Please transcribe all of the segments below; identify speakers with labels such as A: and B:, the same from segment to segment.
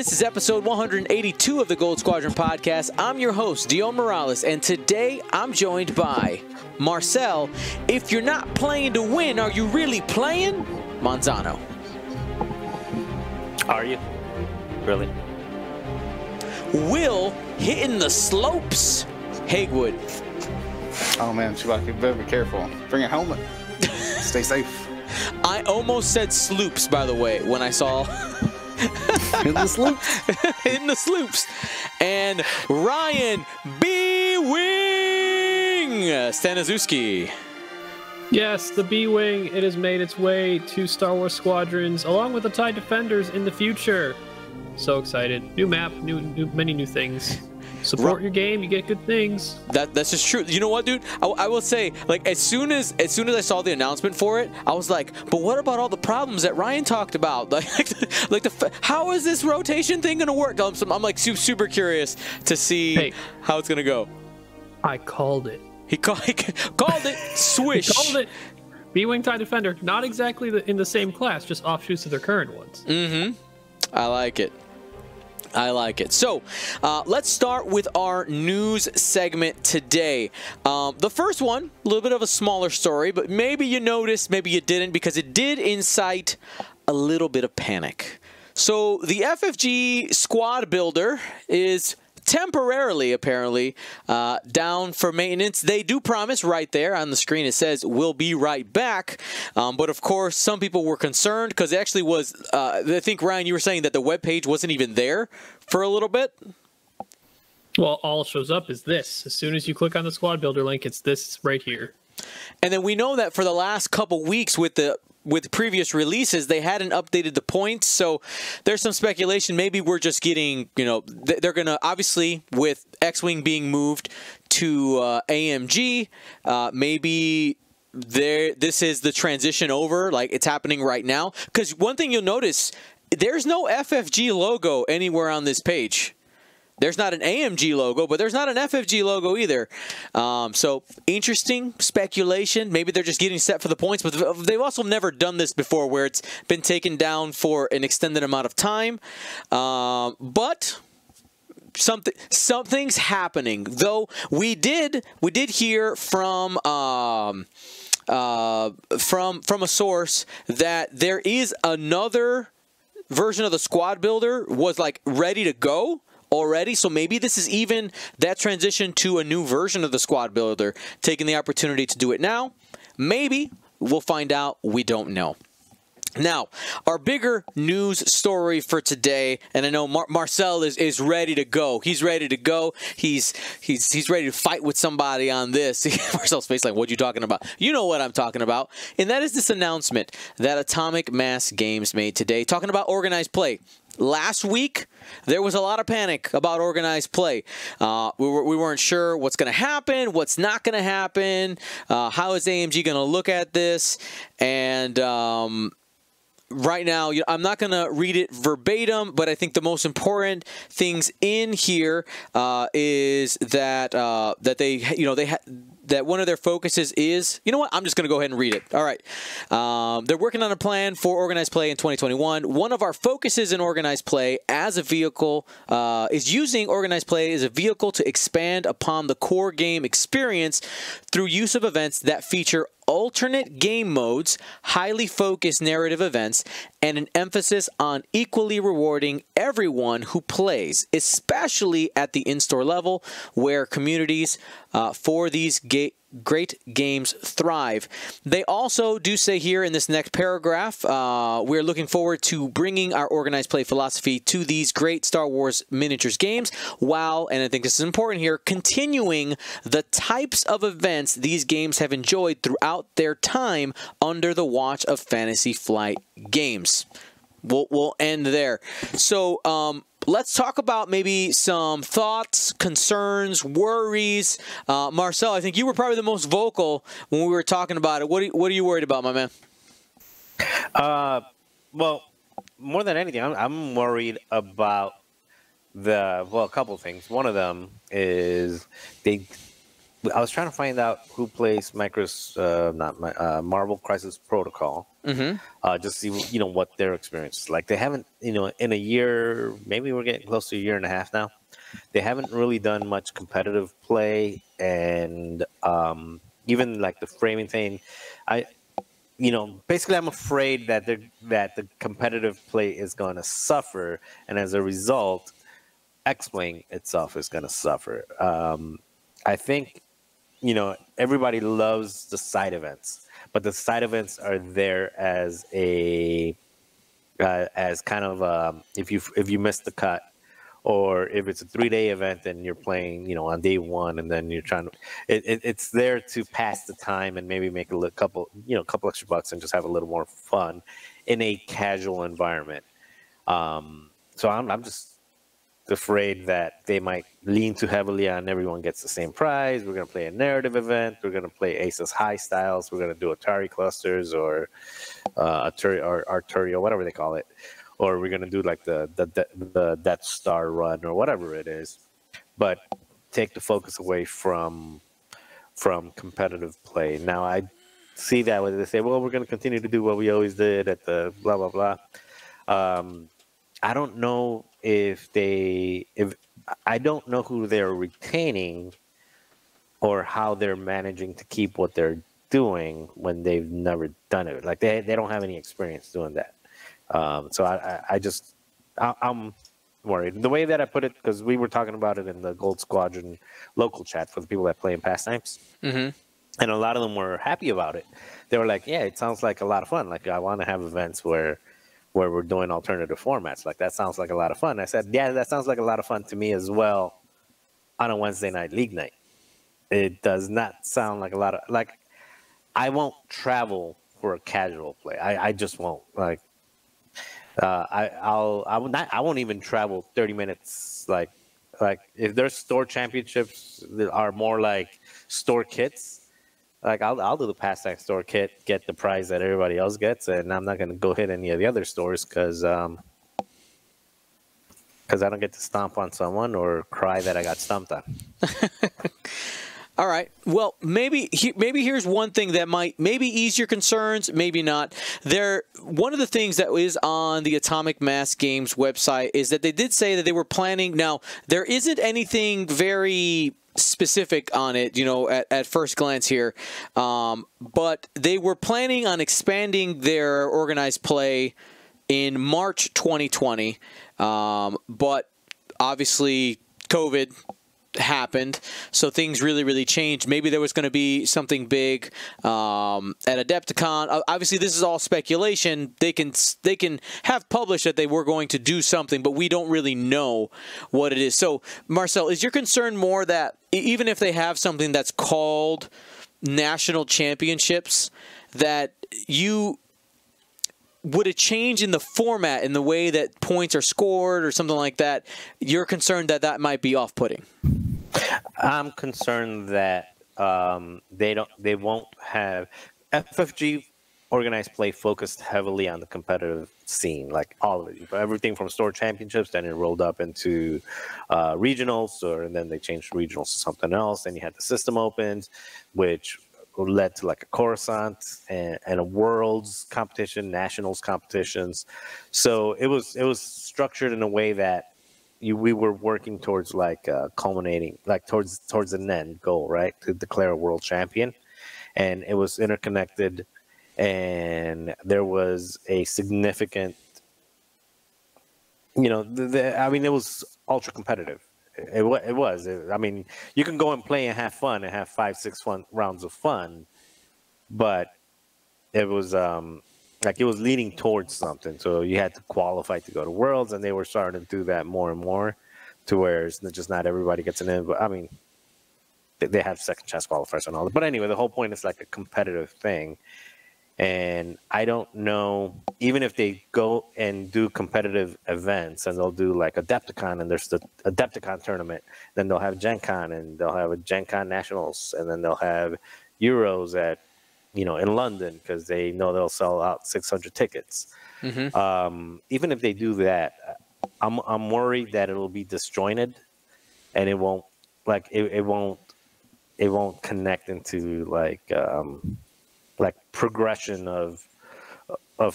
A: This is episode 182 of the Gold Squadron podcast. I'm your host, Dion Morales, and today I'm joined by Marcel. If you're not playing to win, are you really playing? Manzano.
B: Are you? Really?
A: Will hitting the slopes. Haywood.
C: Oh man, Chewbacca, you better be careful. Bring a helmet. Stay safe.
A: I almost said sloops, by the way, when I saw
C: In the sloops.
A: in the sloops. And Ryan B-Wing Staniszewski.
D: Yes, the B-Wing, it has made its way to Star Wars Squadrons, along with the TIE Defenders in the future. So excited. New map, many new things. Support your game, you get good things.
A: That's just true. You know what, dude? I will say, like, as soon as I saw the announcement for it, I was like, but what about all the problems that Ryan talked about? How is this rotation thing gonna work? I'm like super curious to see how it's gonna go.
D: I called it.
A: He called it. Swish.
D: He called it. B-Wing TIE Defender, not exactly in the same class, just offshoots of their current ones.
A: Mm-hmm. I like it. I like it. So let's start with our news segment today. The first one, a little bit of a smaller story, but maybe you noticed, maybe you didn't, because it did incite a little bit of panic. So the FFG squad builder is temporarily, apparently, down for maintenance. They do promise right there on the screen. It says, we'll be right back. But of course, some people were concerned because it actually was, I think, Ryan, you were saying that the web page wasn't even there for a little bit.
D: Well, all shows up is this. As soon as you click on the squad builder link, it's this right here.
A: And then we know that for the last couple weeks with previous releases, they hadn't updated the points, so there's some speculation. Maybe we're just getting, they're going to, obviously, with X-Wing being moved to AMG, maybe this is the transition over, like it's happening right now. Because one thing you'll notice, there's no FFG logo anywhere on this page. There's not an AMG logo, but there's not an FFG logo either. So interesting speculation. Maybe they're just getting set for the points, but they've also never done this before where it's been taken down for an extended amount of time. But something's happening. Though we did hear from a source that there is another version of the squad builder was like ready to go already, so maybe this is even that transition to a new version of the squad builder, taking the opportunity to do it now. Maybe. We'll find out. We don't know. Now, our bigger news story for today, and I know Marcel is ready to go. He's ready to go. He's ready to fight with somebody on this. Marcel's face like, what are you talking about? You know what I'm talking about. And that is this announcement that Atomic Mass Games made today, talking about organized play. Last week, there was a lot of panic about organized play. We weren't sure what's going to happen, what's not going to happen, how is AMG going to look at this, and right now, I'm not going to read it verbatim, but I think the most important things in here is that that one of their focuses is, you know what? I'm just going to go ahead and read it. All right. They're working on a plan for organized play in 2021. One of our focuses in organized play as a vehicle is using organized play as a vehicle to expand upon the core game experience through use of events that feature alternate game modes, highly focused narrative events, and an emphasis on equally rewarding everyone who plays, especially at the in-store level where communities for these great games thrive. They also do say here in this next paragraph, we're looking forward to bringing our organized play philosophy to these great Star Wars miniatures games while, and I think this is important here, continuing the types of events these games have enjoyed throughout their time under the watch of Fantasy Flight Games. We'll end there. So let's talk about maybe some thoughts, concerns, worries. Marcel, I think you were probably the most vocal when we were talking about it. What are you worried about, my man?
B: Well, more than anything, I'm worried about a couple things. One of them is I was trying to find out who plays Marvel Crisis Protocol. Just see what their experience is like. They haven't in a year, maybe we're getting close to a year and a half now. They haven't really done much competitive play, and even like the framing thing. Basically, I'm afraid that the competitive play is going to suffer, and as a result, X-Wing itself is going to suffer. I think everybody loves the side events, but the side events are there as as kind of if you miss the cut, or if it's a 3-day event and you're playing on day one, and then you're trying to it's there to pass the time and maybe make a couple extra bucks and just have a little more fun in a casual environment. So I'm just afraid that they might lean too heavily on everyone gets the same prize. We're going to play a narrative event. We're going to play Aces High styles. We're going to do Atari clusters or Arturio, whatever they call it. Or we're going to do like the Death Star run or whatever it is. But take the focus away from competitive play. Now, I see that when they say, well, we're going to continue to do what we always did at the blah, blah, blah. I don't know I don't know who they're retaining or how they're managing to keep what they're doing when they've never done it. Like they don't have any experience doing that. So I'm worried. The way that I put it, because we were talking about it in the Gold Squadron local chat for the people that play in Pastimes. And a lot of them were happy about it. They were like, yeah, it sounds like a lot of fun. Like I want to have events where we're doing alternative formats. Like, that sounds like a lot of fun. I said, yeah, that sounds like a lot of fun to me as well on a Wednesday night league night. It does not sound like a lot of, like, I won't travel for a casual play. I just won't. Like, I won't even travel 30 minutes. Like if there's store championships that are more like store kits, like I'll do the pastime store kit, get the prize that everybody else gets, and I'm not going to go hit any of the other stores because I don't get to stomp on someone or cry that I got stomped on.
A: All right. Well, maybe here's one thing that might maybe ease your concerns, maybe not. One of the things that is on the Atomic Mass Games website is that they did say that they were planning. Now, there isn't anything very specific on it, at first glance here, but they were planning on expanding their organized play in March 2020, but obviously COVID happened, so things really changed. Maybe there was going to be something big at Adepticon. Obviously, this is all speculation. They can have published that they were going to do something, but we don't really know what it is. So, Marcel, is your concern more that even if they have something that's called national championships, that would a change in the format, in the way that points are scored or something like that, you're concerned that might be off-putting?
B: I'm concerned that they won't have FFG organized play focused heavily on the competitive scene, like all of it, everything from store championships. Then it rolled up into regionals, and then they changed regionals to something else. Then you had the system opens, which led to like a Coruscant and a Worlds competition, nationals competitions. So it was structured in a way that we were working towards like culminating, like towards an end goal, right? To declare a world champion. And it was interconnected, and there was a significant, it was ultra competitive. It was. I mean, you can go and play and have fun and have 5-6 fun rounds of fun, but it was it was leaning towards something. So you had to qualify to go to Worlds, and they were starting to do that more and more, to where it's just not everybody gets an in. But I mean, they have second chance qualifiers and all that. But anyway, the whole point is like a competitive thing. And I don't know, even if they go and do competitive events, and they'll do like Adepticon, and there's the Adepticon tournament, then they'll have Gen Con, and they'll have a Gen Con Nationals, and then they'll have Euros in London, because they know they'll sell out 600 tickets. Even if they do that, I'm worried that it'll be disjointed, and it won't connect into like progression of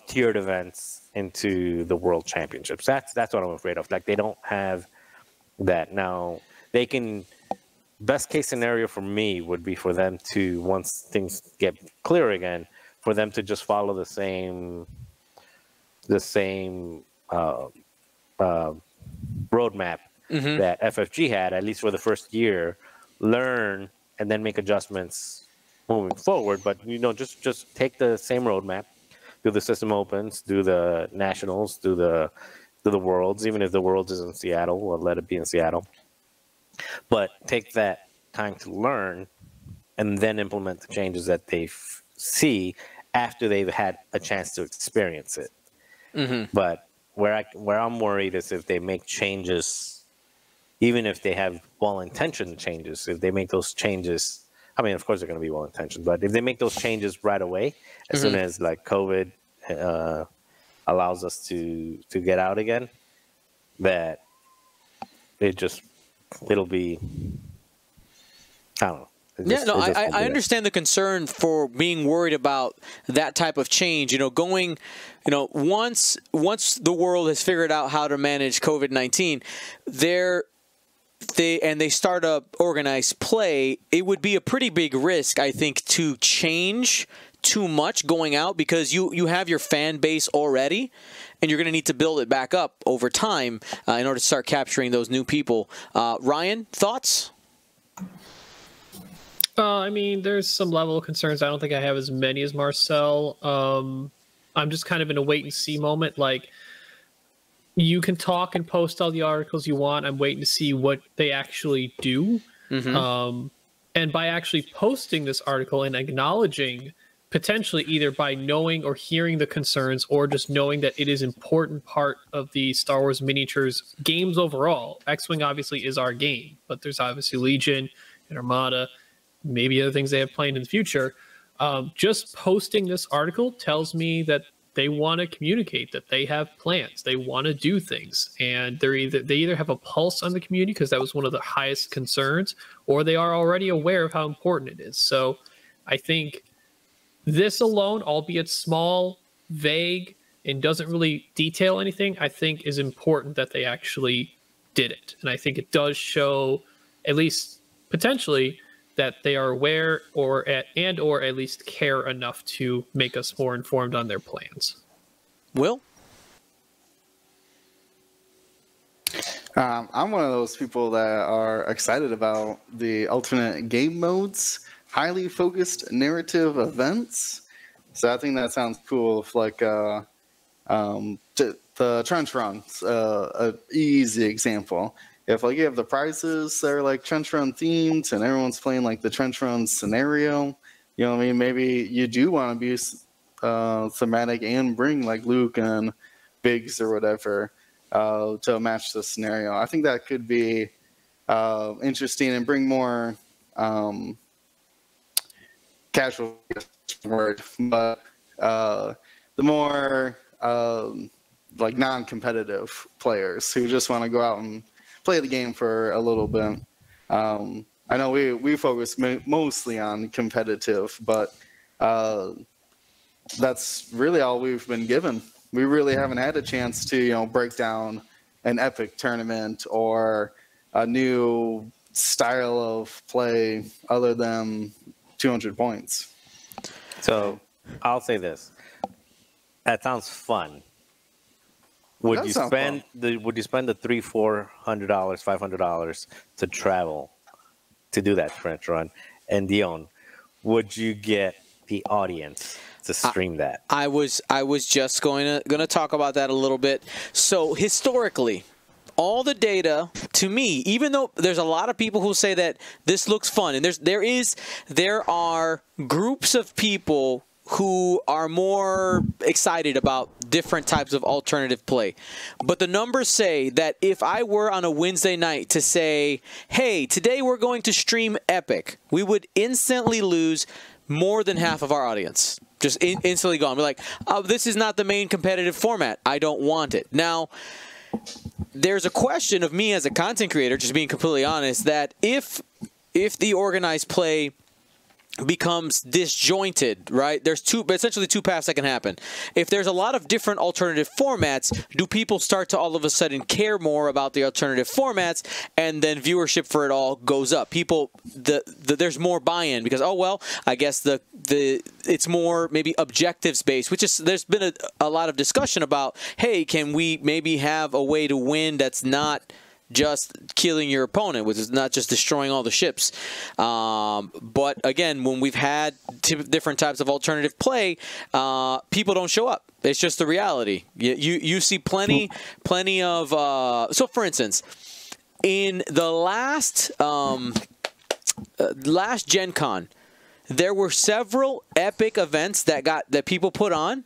B: tiered events into the world championships. That's what I'm afraid of. Like they don't have that now. They can. Best case scenario for me would be for them to, once things get clear again, for them to just follow the same roadmap that FFG had, at least for the first year, learn and then make adjustments moving forward. But just take the same roadmap, do the system opens, do the nationals, do the worlds, even if the worlds is in Seattle, or let it be in Seattle. But take that time to learn and then implement the changes that they see after they've had a chance to experience it. But where I'm worried is if they make changes, even if they have well-intentioned changes, if they make those changes, I mean, of course they're going to be well-intentioned, but if they make those changes right away, as soon as like COVID allows us to get out again, that it'll be, I don't know.
A: I understand the concern for being worried about that type of change. Going, once the world has figured out how to manage COVID-19, they start up organized play, it would be a pretty big risk, I think, to change too much going out, because you have your fan base already, and you're going to need to build it back up over time in order to start capturing those new people. Ryan, thoughts?
D: I mean, there's some level of concerns. I don't think I have as many as Marcel. I'm just kind of in a wait-and-see moment. Like, you can talk and post all the articles you want. I'm waiting to see what they actually do. And by actually posting this article and acknowledging, potentially either by knowing or hearing the concerns, or just knowing that it is an important part of the Star Wars miniatures games overall. X-Wing obviously is our game, but there's obviously Legion and Armada, maybe other things they have planned in the future. Just posting this article tells me that they want to communicate, that they have plans, they want to do things, and they either have a pulse on the community, because that was one of the highest concerns, or they are already aware of how important it is. So I think this alone, albeit small, vague, and doesn't really detail anything, I think is important that they actually did it. And I think it does show, at least potentially, that they are aware or at least care enough to make us more informed on their plans.
A: Will?
C: I'm one of those people that are excited about the alternate game modes, highly focused narrative events. So I think that sounds cool. If like the trench runs, an easy example. If like you have the prizes that are like trench run themed and everyone's playing like the trench run scenario, you know what I mean? Maybe you do want to be thematic and bring like Luke and Biggs or whatever to match the scenario. I think that could be interesting and bring more casual word, but the more like non-competitive players who just want to go out and play the game for a little bit. I know we focus mostly on competitive, but that's really all we've been given. We really haven't had a chance to break down an epic tournament or a new style of play other than 200 points.
B: So I'll say this: that sounds fun. Would you spend the $300, $400, $500 to travel to do that trench run? And Dion, would you get the audience to stream that?
A: I was just going to talk about that a little bit. So historically, all the data, to me, even though there's a lot of people who say that this looks fun, and there are groups of people who are more excited about different types of alternative play. But the numbers say that if I were on a Wednesday night to say, hey, today we're going to stream Epic, we would instantly lose more than half of our audience. Just instantly gone. We're like, oh, this is not the main competitive format. I don't want it. Now, there's a question of me as a content creator, just being completely honest, that if if the organized play becomes disjointed, right? There's essentially two paths that can happen. If there's a lot of different alternative formats, do people start to all of a sudden care more about the alternative formats, and then viewership for it all goes up? People, there's more buy-in because, oh well, I guess it's more maybe objectives based, which is, there's been a lot of discussion about, hey, can we maybe have a way to win that's not just killing your opponent, which is not just destroying all the ships. But again, when we've had different types of alternative play, people don't show up. It's just the reality. You see plenty of. So, for instance, in the last Gen Con, there were several epic events that people put on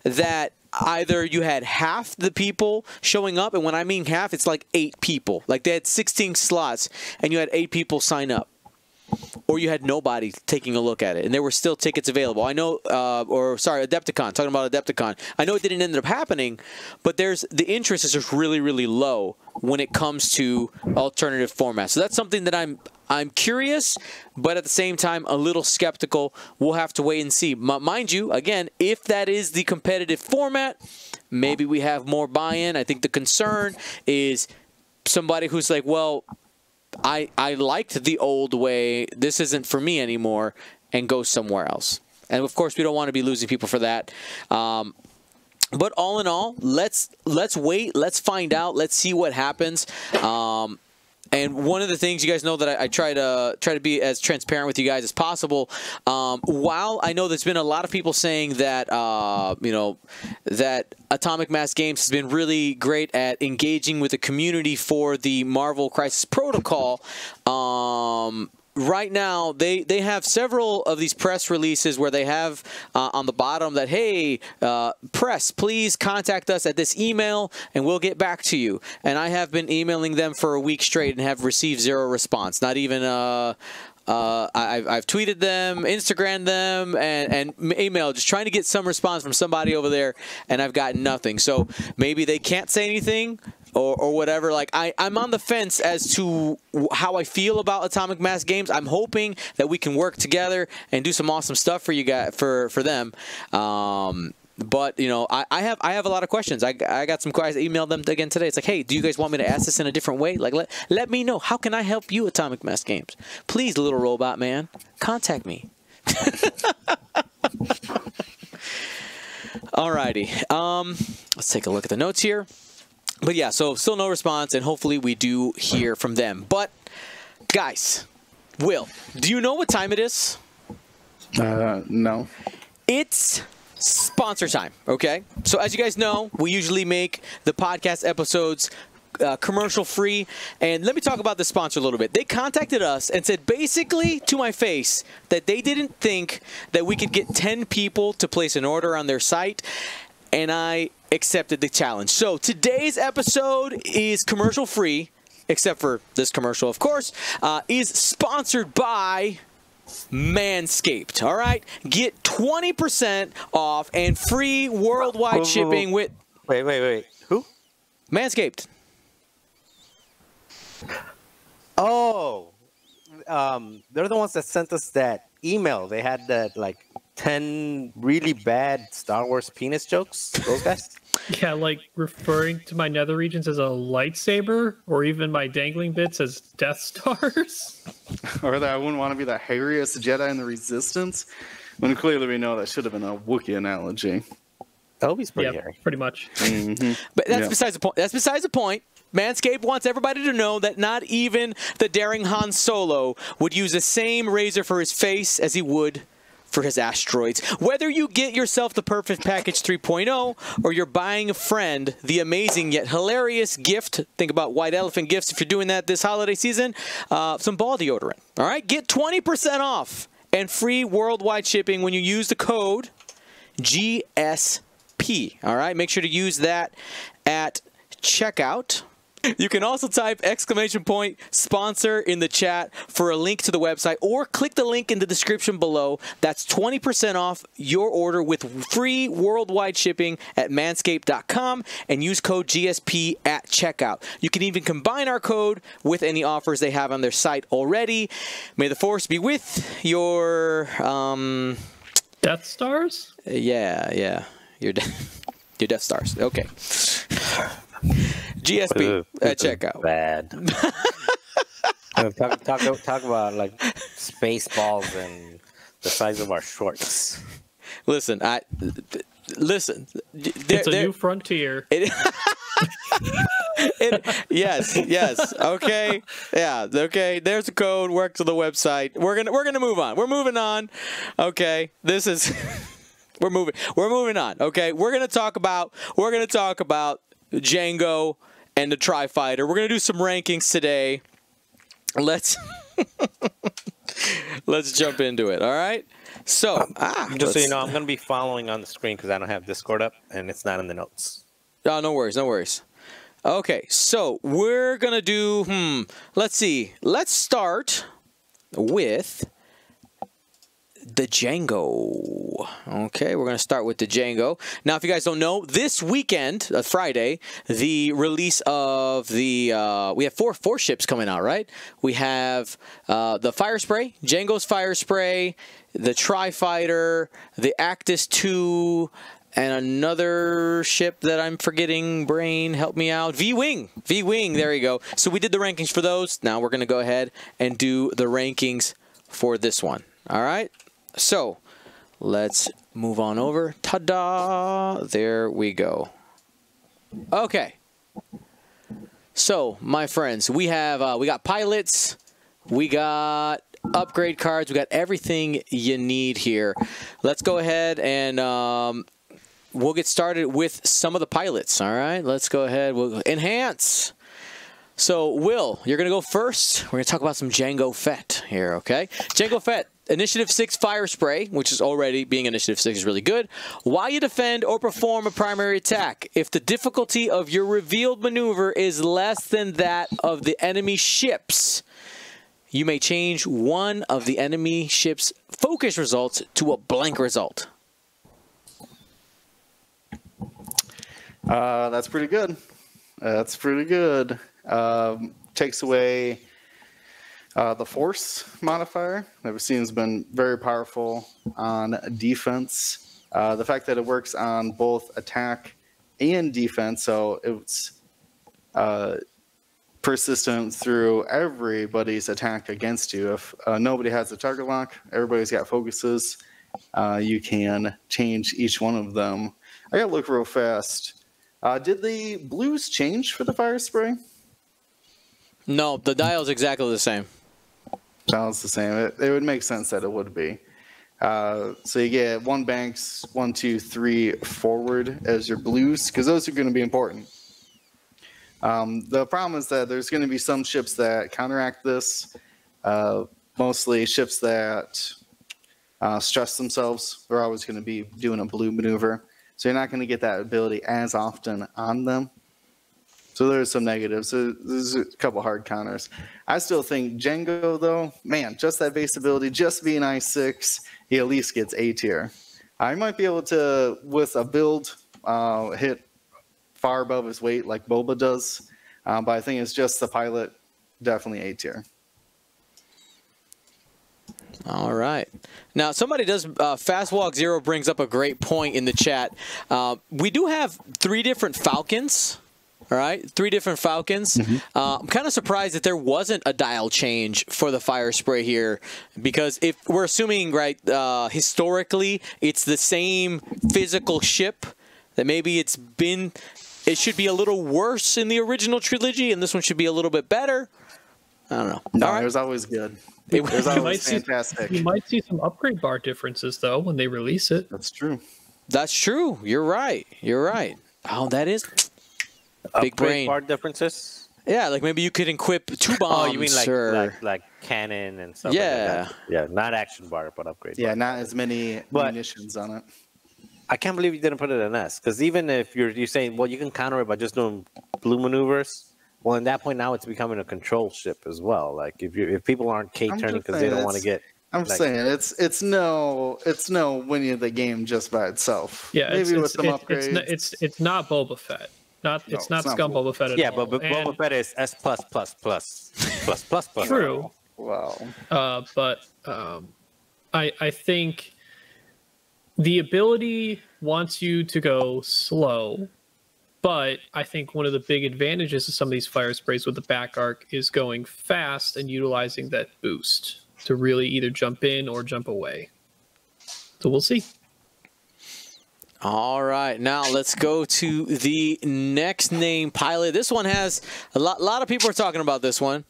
A: that either you had half the people showing up, and when I mean half, it's like 8 people. Like they had 16 slots, and you had 8 people sign up. Or you had nobody taking a look at it, and there were still tickets available. I know, Adepticon, talking about Adepticon. I know it didn't end up happening, but the interest is just really, really low when it comes to alternative formats. So that's something that I'm curious, but at the same time, a little skeptical. We'll have to wait and see. Mind you, again, if that is the competitive format, maybe we have more buy-in. I think the concern is somebody who's like, well, I liked the old way. This isn't for me anymore, and go somewhere else. And of course, we don't want to be losing people for that. But all in all, let's wait. Let's find out. Let's see what happens. And one of the things, you guys know that I try to be as transparent with you guys as possible. While I know there's been a lot of people saying that that Atomic Mass Games has been really great at engaging with the community for the Marvel Crisis Protocol. Right now, they have several of these press releases where they have on the bottom that, hey, press, please contact us at this email and we'll get back to you. And I have been emailing them for a week straight and have received 0 response. Not even I've tweeted them, Instagrammed them, and emailed, just trying to get some response from somebody over there, and I've gotten nothing. So maybe they can't say anything, or whatever. Like I'm on the fence as to how I feel about Atomic Mass Games. I'm hoping that we can work together and do some awesome stuff for you guys, for them. But I have a lot of questions. I got some questions. I emailed them again today. It's like, hey, do you guys want me to ask this in a different way? Like, let me know. How can I help you, Atomic Mass Games? Please, little robot man, contact me. Alrighty. Let's take a look at the notes here. But yeah, so still no response, and hopefully we do hear from them. But guys, Will, do you know what time it is?
C: No.
A: It's sponsor time, okay? So as you guys know, we usually make the podcast episodes commercial free, and let me talk about the sponsor a little bit. They contacted us and said basically to my face that they didn't think that we could get 10 people to place an order on their site, and I accepted the challenge. So today's episode is commercial free, except for this commercial, of course, is sponsored by Manscaped. All right, get 20% off and free worldwide shipping with.
B: Wait. Who?
A: Manscaped.
B: Oh, they're the ones that sent us that email. They had that like 10 really bad Star Wars penis jokes. Those guys.
D: Yeah, like referring to my nether regions as a lightsaber, or even my dangling bits as Death Stars.
C: Or that I wouldn't want to be the hairiest Jedi in the Resistance. When clearly we know that should have been a Wookiee analogy.
B: Toby's pretty hairy.
D: Pretty much.
C: Mm-hmm.
A: But that's besides the point. That's besides the point. Manscaped wants everybody to know that not even the daring Han Solo would use the same razor for his face as he would for his asteroids. Whether you get yourself the Perfect Package 3.0 or you're buying a friend the amazing yet hilarious gift, think about White Elephant gifts if you're doing that this holiday season, some ball deodorant. All right, get 20% off and free worldwide shipping when you use the code GSP. All right, make sure to use that at checkout. You can also type !sponsor in the chat for a link to the website, or click the link in the description below. That's 20% off your order with free worldwide shipping at manscaped.com, and use code GSP at checkout. You can even combine our code with any offers they have on their site already. May the force be with your
D: Death Stars?
A: Yeah. Your Death Stars. Okay. GSP at checkout.
B: Bad. talk about like space balls and the size of our shorts.
A: Listen.
D: It's a new frontier.
A: Yes. Okay. Yeah. Okay. There's a code. Work to the website. We're gonna move on. We're moving on. Okay. This is. We're moving on. Okay. We're gonna talk about Jango and the Tri-Fighter. We're gonna do some rankings today. Let's jump into it. All right. So,
B: just so you know, I'm going to be following on the screen because I don't have Discord up and it's not in the notes.
A: Oh, no worries. Okay, so we're going to do, let's see. Let's start with the Jango. Okay, we're going to start with the Jango. Now, if you guys don't know, this weekend, Friday, the release of the, we have four ships coming out, right? We have the Firespray, Jango's Firespray, the Tri-Fighter, the Actus 2, and another ship that I'm forgetting. Brain, help me out. V-Wing, there you go. So we did the rankings for those. Now we're going to go ahead and do the rankings for this one. All right? So let's move on over. Ta-da! There we go. Okay. So, my friends, we have we got pilots, we got upgrade cards, we got everything you need here. Let's go ahead and we'll get started with some of the pilots. All right, let's go ahead. We'll enhance. So, Will, you're going to go first. We're going to talk about some Jango Fett here, okay? Jango Fett, Initiative 6 Firespray, which is already being Initiative 6 is really good. While you defend or perform a primary attack, if the difficulty of your revealed maneuver is less than that of the enemy ships, you may change one of the enemy ship's focus results to a blank result.
C: That's pretty good. Takes away the force modifier that we've seen has been very powerful on defense. The fact that it works on both attack and defense, so it's persistent through everybody's attack against you. If nobody has a target lock, everybody's got focuses, you can change each one of them. I gotta look real fast. Did the blues change for the Firespray?
A: No, the dial's exactly the same.
C: Dial's the same. It would make sense that it would be. So you get 1 banks, 1, 2, 3 forward as your blues, because those are going to be important. The problem is that there's going to be some ships that counteract this, mostly ships that stress themselves. They're always going to be doing a blue maneuver, so you're not going to get that ability as often on them. So there's some negatives. So there's a couple hard counters. I still think Jango, though, man, just that base ability, just being I6, he at least gets A tier. I might be able to, with a build, hit far above his weight like Boba does. But I think it's just the pilot, definitely A tier.
A: All right. Now, somebody does, Fast Walk Zero brings up a great point in the chat. We do have 3 different Falcons. All right, 3 different Falcons. I'm kind of surprised that there wasn't a dial change for the Firespray here, because if we're assuming, right, historically it's the same physical ship, that maybe it should be a little worse in the original trilogy, and this one should be a little bit better. I don't know.
C: No,
A: right.
C: It was always good. It was always fantastic.
D: You might see some upgrade bar differences, though, when they release it.
C: That's true.
A: That's true. You're right. Oh, that is... Big brain.
B: Bar differences?
A: Yeah, like maybe you could equip 2 bombs.
B: Oh, you mean like cannon and stuff like that? Yeah, not action bar, but upgrade bar.
C: Yeah, not as many munitions on it.
B: I can't believe you didn't put it in S, because even if you're saying, well, you can counter it by just doing blue maneuvers, Well, at that point now it's becoming a control ship as well. Like if people aren't K
C: I'm
B: turning
C: just
B: because they
C: saying
B: don't want to get.
C: I'm
B: like,
C: saying it's no winning the game just by itself.
D: Yeah,
C: Maybe with some upgrades.
D: It's not Boba Fett. It's not Scum Boba Fett at
B: yeah,
D: all.
B: but Boba Fett is S plus plus plus plus plus plus.
D: True.
C: Wow.
D: But I think the ability wants you to go slow, but I think one of the big advantages of some of these fire sprays with the back arc is going fast and utilizing that boost to really either jump in or jump away. So we'll see.
A: All right, now let's go to the next name pilot. This one has a lot of people are talking about this one.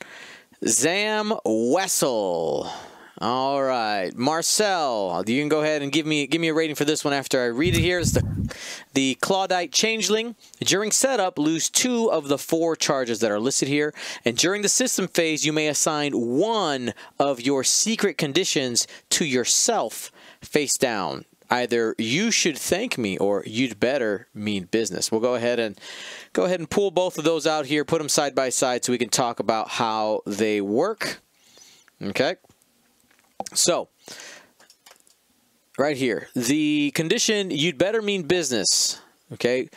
A: Zam Wessel. All right, Marcel, you can go ahead and give me a rating for this one after I read it here. It's the Claudite Changeling. During setup, lose 2 of the 4 charges that are listed here. And during the system phase, you may assign 1 of your secret conditions to yourself face down. Either you should thank me or you'd better mean business. We'll go ahead and pull both of those out here, put them side by side so we can talk about how they work. Okay. So, right here, the condition, you'd better mean business, okay?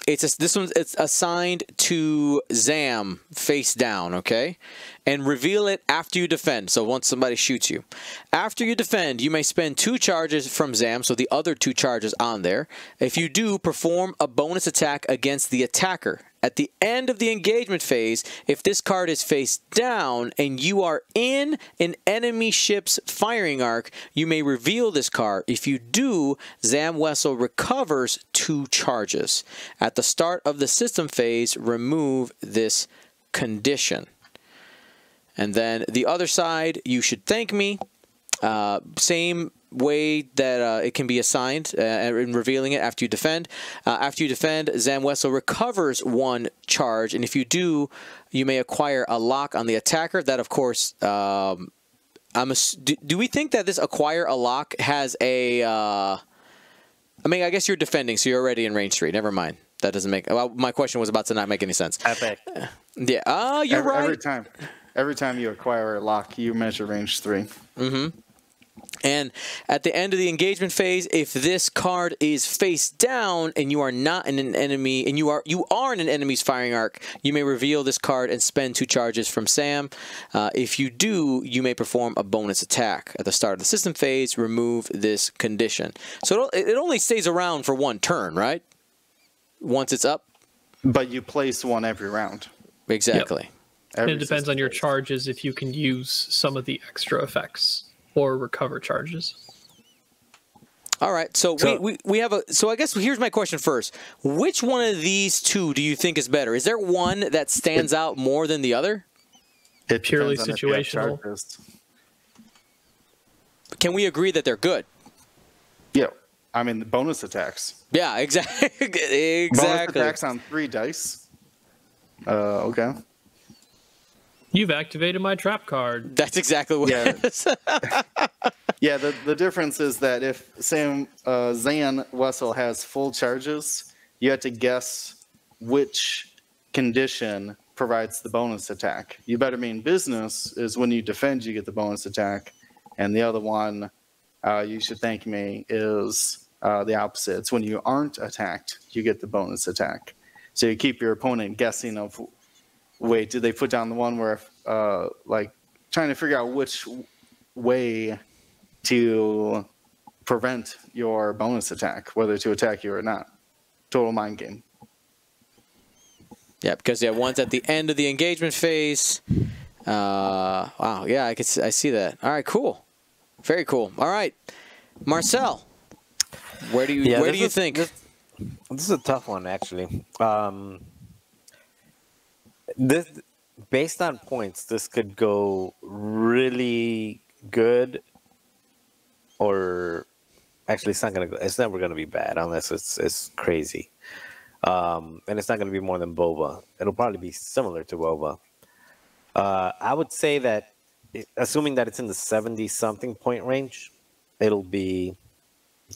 A: It's assigned to Zam face down, okay? And reveal it after you defend, so once somebody shoots you. After you defend, you may spend 2 charges from Zam, so the other 2 charges on there. If you do, perform a bonus attack against the attacker. At the end of the engagement phase, if this card is face down and you are in an enemy ship's firing arc, you may reveal this card. If you do, Zam Wessel recovers 2 charges. At the start of the system phase, remove this condition. And then the other side, you should thank me. Same way that it can be assigned in revealing it after you defend. After you defend, Zam Wessel recovers 1 charge, and if you do, you may acquire a lock on the attacker. That, of course, do we think that this acquire a lock has a... I mean, I guess you're defending, so you're already in range 3. Never mind. That doesn't make... Well, my question was about to not make any sense.
B: Epic.
A: Yeah. You're right.
C: Every time you acquire a lock, you measure range 3.
A: Mm-hmm. And at the end of the engagement phase, if this card is face down and you are not in an enemy, and you are in an enemy's firing arc, you may reveal this card and spend 2 charges from Sam. If you do, you may perform a bonus attack. At the start of the system phase, remove this condition. So it only stays around for 1 turn, right? Once it's up.
C: But you place 1 every round.
A: Exactly.
D: Yep. And it depends on your charges if you can use some of the extra effects or recover charges.
A: All right, so we have a... So I guess here's my question first. Which one of these 2 do you think is better? Is there one that stands out more than the other?
C: It
D: purely situational.
A: Can we agree that they're good?
C: Yeah. I mean, the bonus attacks.
A: Yeah, exactly.
C: Bonus attacks on 3 dice. Okay.
D: You've activated my trap card.
A: That's exactly what it is.
C: Yeah, the difference is that if Zam Wessel has full charges, you have to guess which condition provides the bonus attack. You better mean business is when you defend, you get the bonus attack. And the other one, you should thank me, is the opposite. It's when you aren't attacked, you get the bonus attack. So you keep your opponent guessing of... Wait, did they put down the one where, like, trying to figure out which way to prevent your bonus attack, whether to attack you or not? Total mind game.
A: Yeah, because one's at the end of the engagement phase. Wow, yeah, I see that. All right, cool, very cool. All right, Marcel, where do you think?
B: This is a tough one, actually. This, based on points, this could go really good, or actually, it's never gonna be bad unless it's crazy, and it's not gonna be more than Boba. It'll probably be similar to Boba. I would say that, assuming that it's in the 70-something point range, it'll be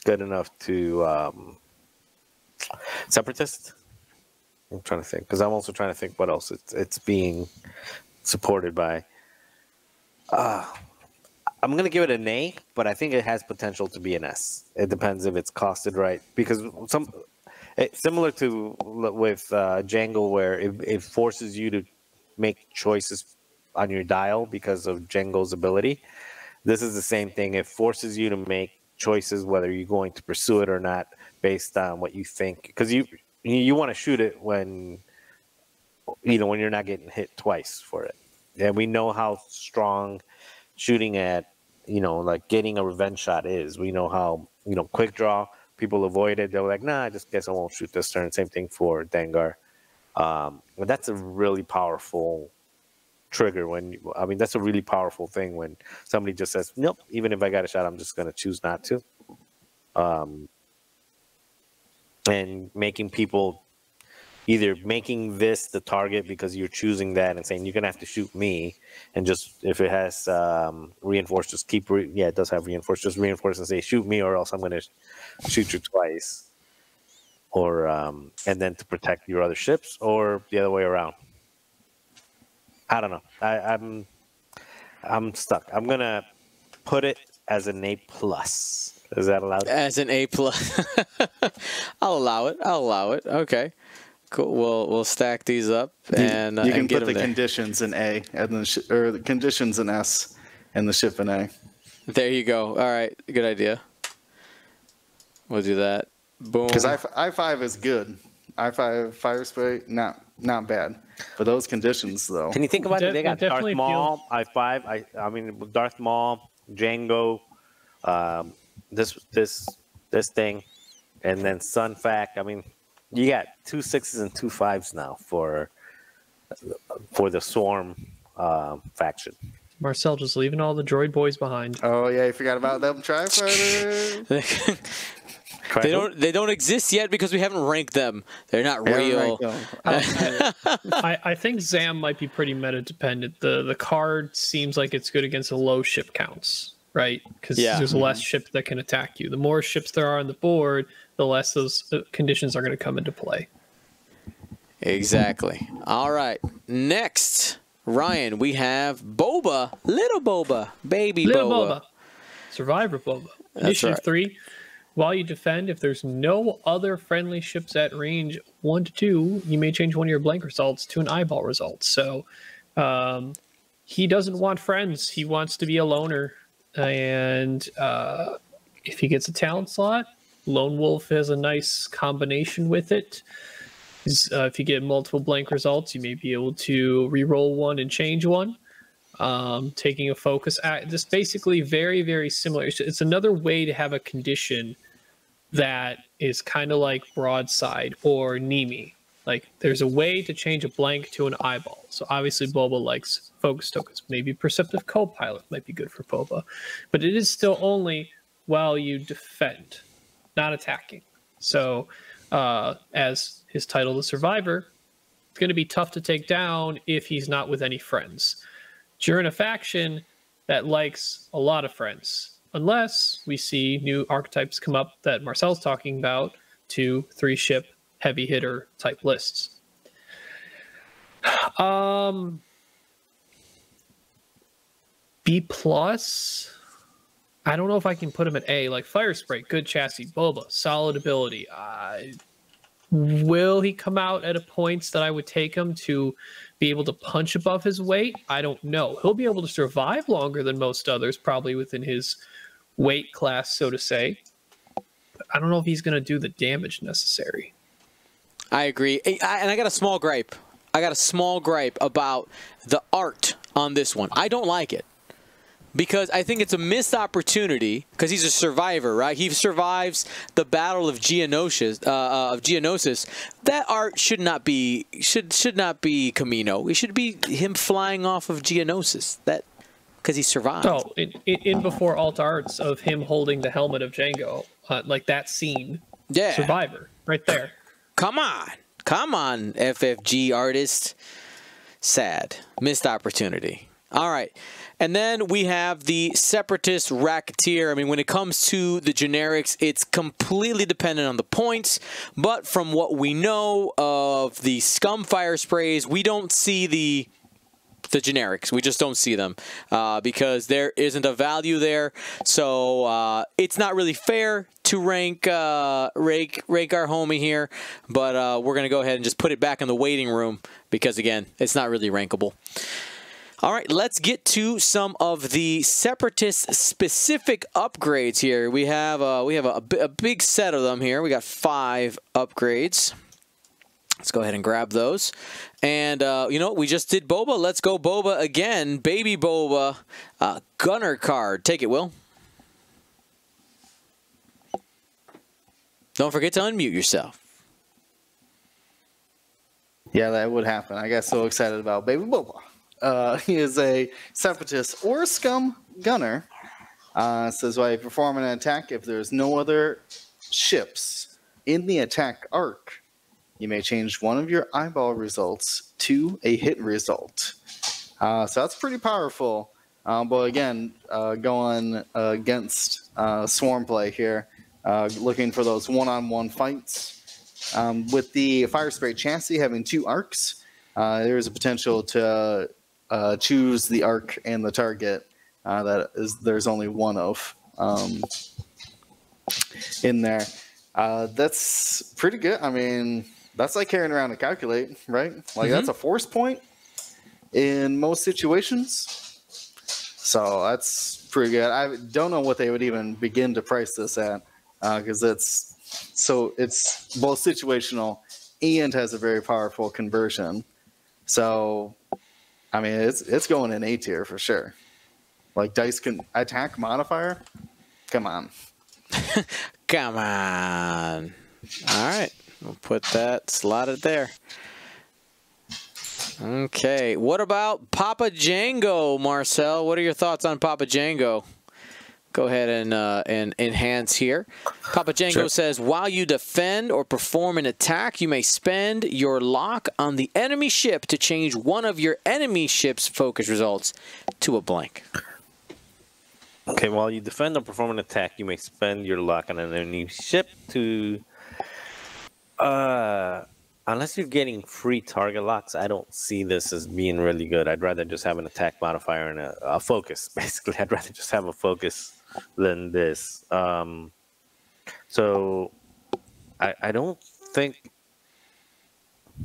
B: good enough to Separatist. I'm trying to think because I'm also trying to think what else it's being supported by. I'm going to give it an A, but I think it has potential to be an S. It depends if it's costed right. Because similar to with Jango, where it forces you to make choices on your dial because of Jango's ability. This is the same thing. It forces you to make choices whether you're going to pursue it or not based on what you think. Because you want to shoot it when you're not getting hit twice for it. And we know how strong shooting at, like getting a revenge shot is. We know how, quick draw, people avoid it. They're like, nah, I just guess I won't shoot this turn. Same thing for Dengar. But that's a really powerful trigger that's a really powerful thing when somebody just says, nope, even if I got a shot, I'm just going to choose not to. And making people either making this the target because you're choosing that and saying you're gonna have to shoot me, and just if it has reinforce, just keep it does have reinforce, just reinforce and say shoot me or else I'm gonna shoot you twice, or and then to protect your other ships, or the other way around. I don't know. I'm stuck. I'm gonna put it as an A+. Is that allowed?
A: As an A+. I'll allow it. Okay. Cool. We'll stack these up and
C: you can
A: and get
C: put the
A: them
C: conditions in A and or the conditions in S and the ship in A.
A: There you go. All right, good idea. We'll do that. Boom.
C: Because I5 is good. I5 Firespray not bad, but those conditions though.
B: Can you think about it? They got Darth
D: definitely
B: Maul, I5. I mean Darth Maul, Jango, this thing, and then Sun Fac. I mean, you got 2 6s and 2 5s now for the Swarm faction.
D: Marcel just leaving all the droid boys behind.
C: Oh yeah, you forgot about them Tri-Fighters.
A: They don't exist yet because we haven't ranked them. They're not real.
D: I think Zam might be pretty meta dependent. The card seems like it's good against the low ship counts, right? Because there's less ships that can attack you. The more ships there are on the board, the less those conditions are going to come into play.
A: Exactly. All right. Next, Ryan, we have Boba, little Boba, baby
D: Little
A: Boba.
D: Survivor Boba.
A: That's
D: Initiative
A: right. 3.
D: While you defend, if there's no other friendly ships at range 1 to 2, you may change one of your blank results to an eyeball result. So he doesn't want friends. He wants to be a loner. And if he gets a talent slot, Lone Wolf has a nice combination with it. If you get multiple blank results, you may be able to re-roll one and change one. Taking a focus act, this basically very, very similar. It's another way to have a condition that is kind of like Broadside or Nemi. Like there's a way to change a blank to an eyeball. So obviously Boba likes focus tokens. Maybe Perceptive Co-Pilot might be good for Boba, but it is still only while you defend, not attacking. So as his title, the Survivor, it's going to be tough to take down if he's not with any friends. You're in a faction that likes a lot of friends, unless we see new archetypes come up that Marcel's talking about, 2, 3 ship, heavy hitter type lists. B+. I don't know if I can put him at A. Like Firespray, good chassis. Boba, solid ability. Will he come out at a points that I would take him to be able to punch above his weight? I don't know. He'll be able to survive longer than most others, probably within his weight class, so to say. But I don't know if he's going to do the damage necessary.
A: I agree. And I got a small gripe. About the art on this one. I don't like it. Because I think it's a missed opportunity, because he's a survivor, right? He survives the Battle of Geonosis. That art should not be Kamino. It should be him flying off of Geonosis. Because he survived.
D: Oh, in before alt arts of him holding the helmet of Jango, like that scene.
A: Yeah.
D: Survivor, right there.
A: Come on, FFG artist. Sad. Missed opportunity. All right. And then we have the Separatist Racketeer. I mean, when it comes to the generics, it's completely dependent on the points. But from what we know of the Scum Firesprays, we don't see the generics. We just don't see them because there isn't a value there. So it's not really fair to rank our homie here. But we're going to go ahead and just put it back in the waiting room because, again, it's not really rankable. All right, let's get to some of the Separatist-specific upgrades here. We have a big set of them here. We got 5 upgrades. Let's go ahead and grab those. And, you know, we just did Boba. Let's go Boba again. Baby Boba. Gunner card. Take it, Will. Don't forget to unmute yourself.
C: Yeah, that would happen. I got so excited about Baby Boba. He is a Separatist or Scum gunner. Says while you perform an attack, if there's no other ships in the attack arc, you may change one of your eyeball results to a hit result. So that's pretty powerful. But again, going against swarm play here, looking for those one-on-one fights. With the Firespray chassis having 2 arcs, there is a potential to choose the arc and the target there's only one of in there. That's pretty good. I mean, that's like carrying around a calculate, right? Like that's a force point in most situations. So that's pretty good. I don't know what they would even begin to price this at because it's both situational and has a very powerful conversion. So, I mean, it's going in A tier for sure. Like dice can attack modifier. Come on.
A: Come on. All right. We'll put that slotted there. Okay. What about Papa Jango, Marcel? What are your thoughts on Papa Jango? Go ahead and enhance here. Papa Jango says, while you defend or perform an attack, you may spend your lock on the enemy ship to change one of your enemy ship's focus results to a blank.
B: Okay, while you defend or perform an attack, you may spend your lock on an enemy ship to... unless you're getting free target locks, I don't see this as being really good. I'd rather just have an attack modifier and a focus, basically. I'd rather just have a focus than this. So I don't think...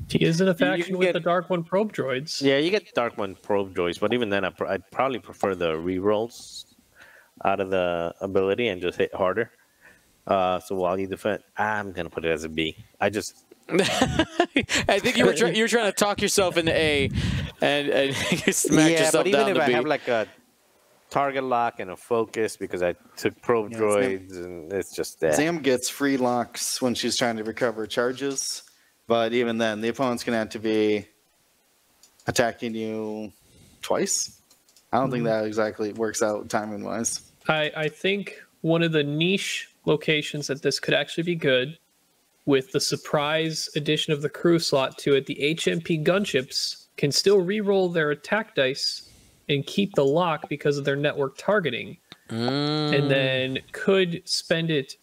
D: He is in a faction with the Dark One probe droids.
B: Yeah, you get Dark One probe droids, but even then I'd probably prefer the rerolls out of the ability and just hit harder. So while you defend, I'm going to put it as a B. I
A: think you were trying to talk yourself into A and you smacked yourself down to B.
B: Yeah, but even if I have like a target lock and a focus because I took probe droids and it's just that.
C: Zam gets free locks when she's trying to recover charges, but even then, the opponent's going to have to be attacking you twice. I don't think that exactly works out timing-wise.
D: I think one of the niche locations that this could actually be good with the surprise addition of the crew slot to it, the HMP gunships can still re-roll their attack dice and keep the lock because of their network targeting, and then could spend it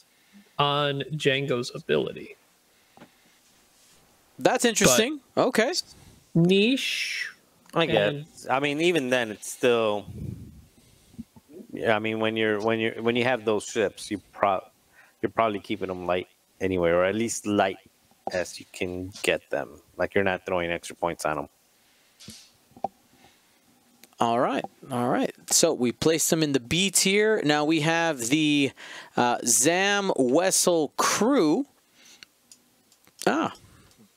D: on Jango's ability.
A: That's interesting. But okay.
D: Niche.
B: I guess. I mean, even then, it's still... Yeah, I mean, when you have those ships, you're probably keeping them light anyway, or at least light as you can get them. Like you're not throwing extra points on them.
A: All right. So we placed them in the B tier. Now we have the Zam Wessel crew.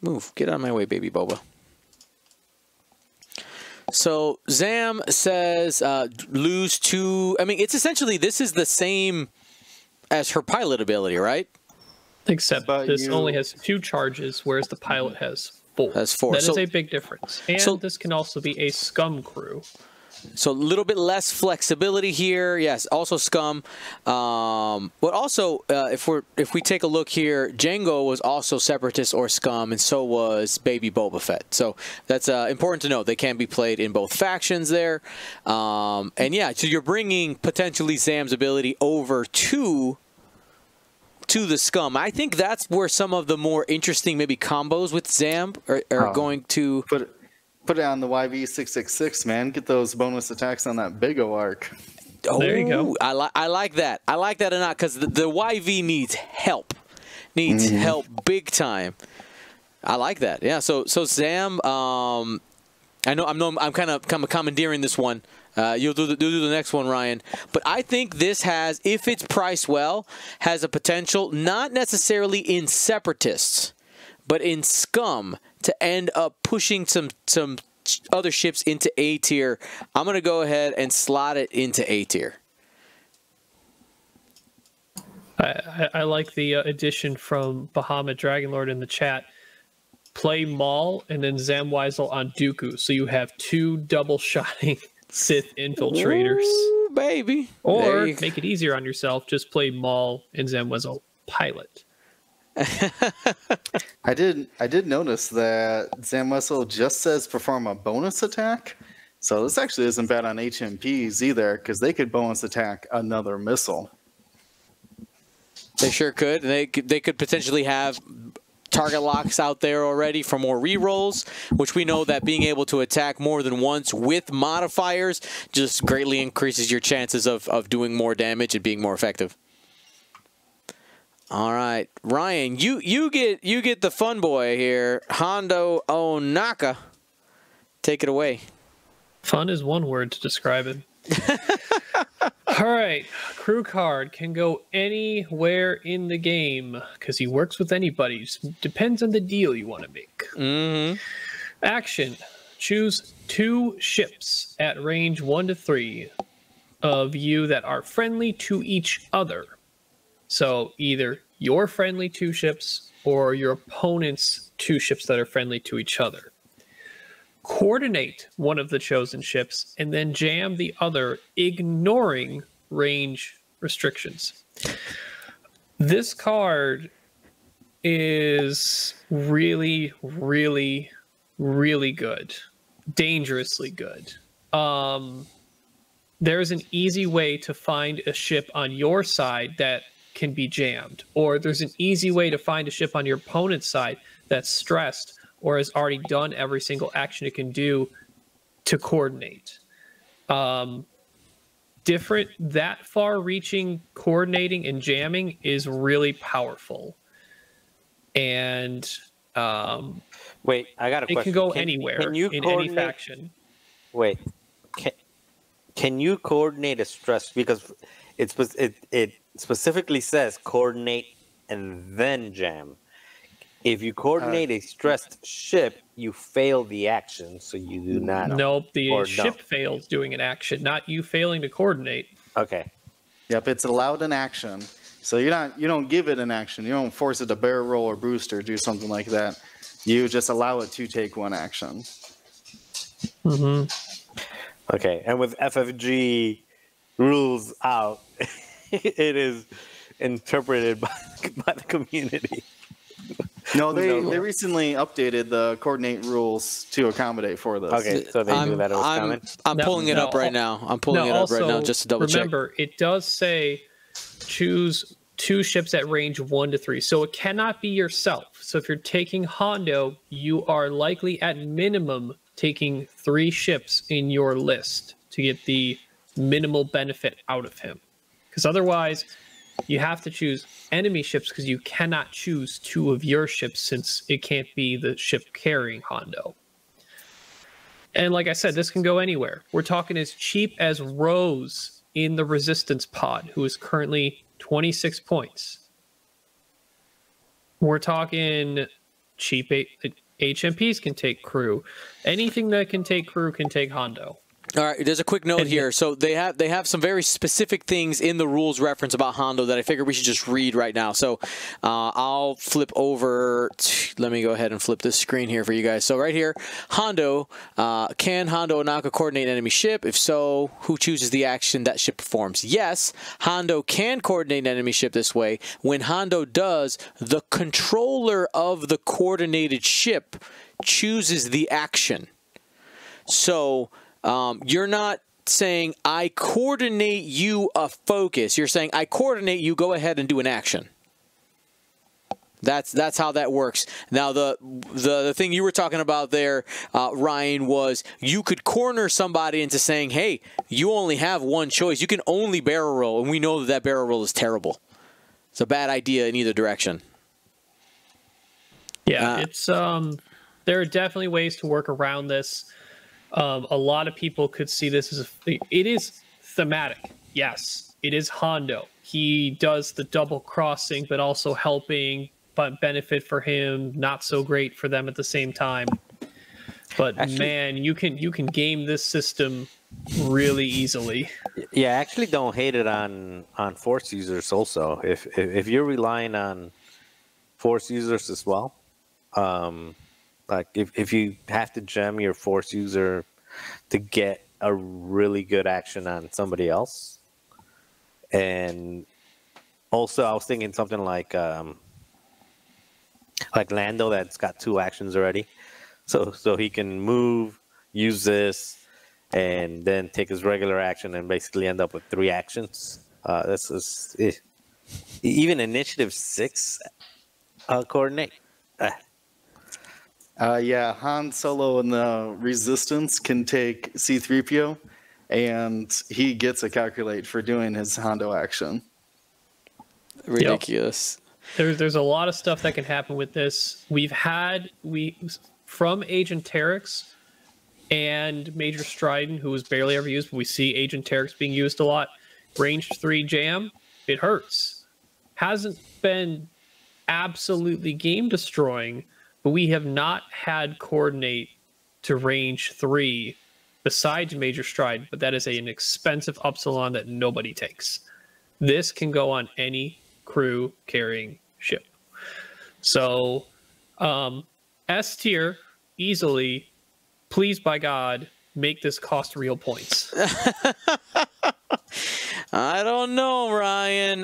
A: Move. Get out of my way, baby Boba. So Zam says lose 2. I mean, it's essentially, this is the same as her pilot ability, right?
D: Except this only has 2 charges, whereas the pilot has 4.
A: Has 4.
D: That is a big difference. And this can also be a scum crew.
A: So a little bit less flexibility here. Yes, also Scum. But also, if we take a look here, Jango was also Separatist or Scum, and so was Baby Boba Fett. So that's important to note. They can be played in both factions there. And yeah, so you're bringing potentially Zam's ability over to the Scum. I think that's where some of the more interesting maybe combos with Zam are going to...
C: Put it on the YV666, man. Get those bonus attacks on that big O arc.
A: Oh,
D: there you go.
A: I like that. I like that or not, because the YV needs help. Needs help big time. I like that. Yeah. So Zam, I'm kind of commandeering this one. You'll do the next one, Ryan. But I think this has, if it's priced well, has a potential not necessarily in Separatists, but in Scum to end up pushing some other ships into A tier. I'm going to go ahead and slot it into A tier.
D: I like the addition from Bahamut Dragonlord in the chat. Play Maul and then Zamweisel on Dooku, so you have 2 double-shotting Sith infiltrators.
A: Ooh, baby.
D: Or make it easier on yourself, just play Maul and Zamweisel Pilot.
C: I did notice that Zamweisel just says perform a bonus attack. So this actually isn't bad on HMPs either, because they could bonus attack another missile.
A: They sure could. They could potentially have target locks out there already for more rerolls, which we know that being able to attack more than once with modifiers just greatly increases your chances of doing more damage and being more effective. All right, Ryan, you get the fun boy here, Hondo Onaka. Take it away.
D: Fun is one word to describe it. All right, crew card can go anywhere in the game because he works with anybody. Just depends on the deal you want to make. Action: choose 2 ships at range 1 to 3 of you that are friendly to each other. So either your friendly 2 ships or your opponent's 2 ships that are friendly to each other. Coordinate one of the chosen ships and then jam the other, ignoring range restrictions. This card is really, really, really good. Dangerously good. There's an easy way to find a ship on your side that can be jammed, or there's an easy way to find a ship on your opponent's side that's stressed or has already done every single action it can do to coordinate. That far-reaching coordinating and jamming is really powerful. And
B: wait, I got a question.
D: It can go anywhere in any faction.
B: Wait, can you coordinate a stress? Because it specifically says coordinate and then jam. If you coordinate a stressed ship, you fail the action, so you do not.
D: Nope, the ship fails doing an action, not you failing to coordinate.
B: Okay.
C: Yep, it's allowed an action. So you don't give it an action. You don't force it to barrel roll or boost or do something like that. You just allow it to take one action.
B: Okay, and with FFG rules out, it is interpreted by the community.
C: No, they recently updated the coordinate rules to accommodate for this.
B: Okay, so they knew that it was coming.
A: I'm pulling it up right now. I'm pulling it up right now just to double check.
D: Remember, it does say choose 2 ships at range 1 to 3. So it cannot be yourself. So if you're taking Hondo, you are likely at minimum taking 3 ships in your list to get the minimal benefit out of him. Because otherwise, you have to choose enemy ships because you cannot choose 2 of your ships since it can't be the ship carrying Hondo. And like I said, this can go anywhere. We're talking as cheap as Rose in the Resistance pod, who is currently 26 points. We're talking cheap HMPs can take crew. Anything that can take crew can take Hondo.
A: All right, there's a quick note here. So they have some very specific things in the rules reference about Hondo that I figure we should just read right now. So I'll flip over. Let me go ahead and flip this screen here for you guys. So right here, Hondo, can Hondo Onaka coordinate an enemy ship? If so, who chooses the action that ship performs? Yes, Hondo can coordinate an enemy ship this way. When Hondo does, the controller of the coordinated ship chooses the action. So you're not saying, I coordinate you a focus. You're saying, I coordinate you, go ahead and do an action. That's how that works. Now, the thing you were talking about there, Ryan, was you could corner somebody into saying, hey, you only have one choice. You can only barrel roll, and we know that barrel roll is terrible. It's a bad idea in either direction.
D: Yeah, it's there are definitely ways to work around this. A lot of people could see this as it is thematic. Yes, it is Hondo. He does the double crossing, but also helping, but benefit for him, not so great for them at the same time. But actually, man, you can game this system really easily.
B: Yeah, actually don't hate it on Force users also. If you're relying on Force users as well, like if you have to gem your Force user to get a really good action on somebody else, and also I was thinking something like Lando that's got 2 actions already, so he can move, use this, and then take his regular action and basically end up with 3 actions. This is even Initiative 6 coordinate.
C: Yeah, Han Solo and the Resistance can take C-3PO, and he gets a calculate for doing his Hondo action.
A: Ridiculous.
D: Yep. There's a lot of stuff that can happen with this. From Agent Terex and Major Stridon, who was barely ever used, but we see Agent Terex being used a lot. Range 3 jam, it hurts. Hasn't been absolutely game destroying, but we have not had coordinate to range 3 besides Major Stride, but that is an expensive upsilon that nobody takes. This can go on any crew carrying ship. So S tier, easily, please by God, make this cost real points.
C: I don't know, Ryan.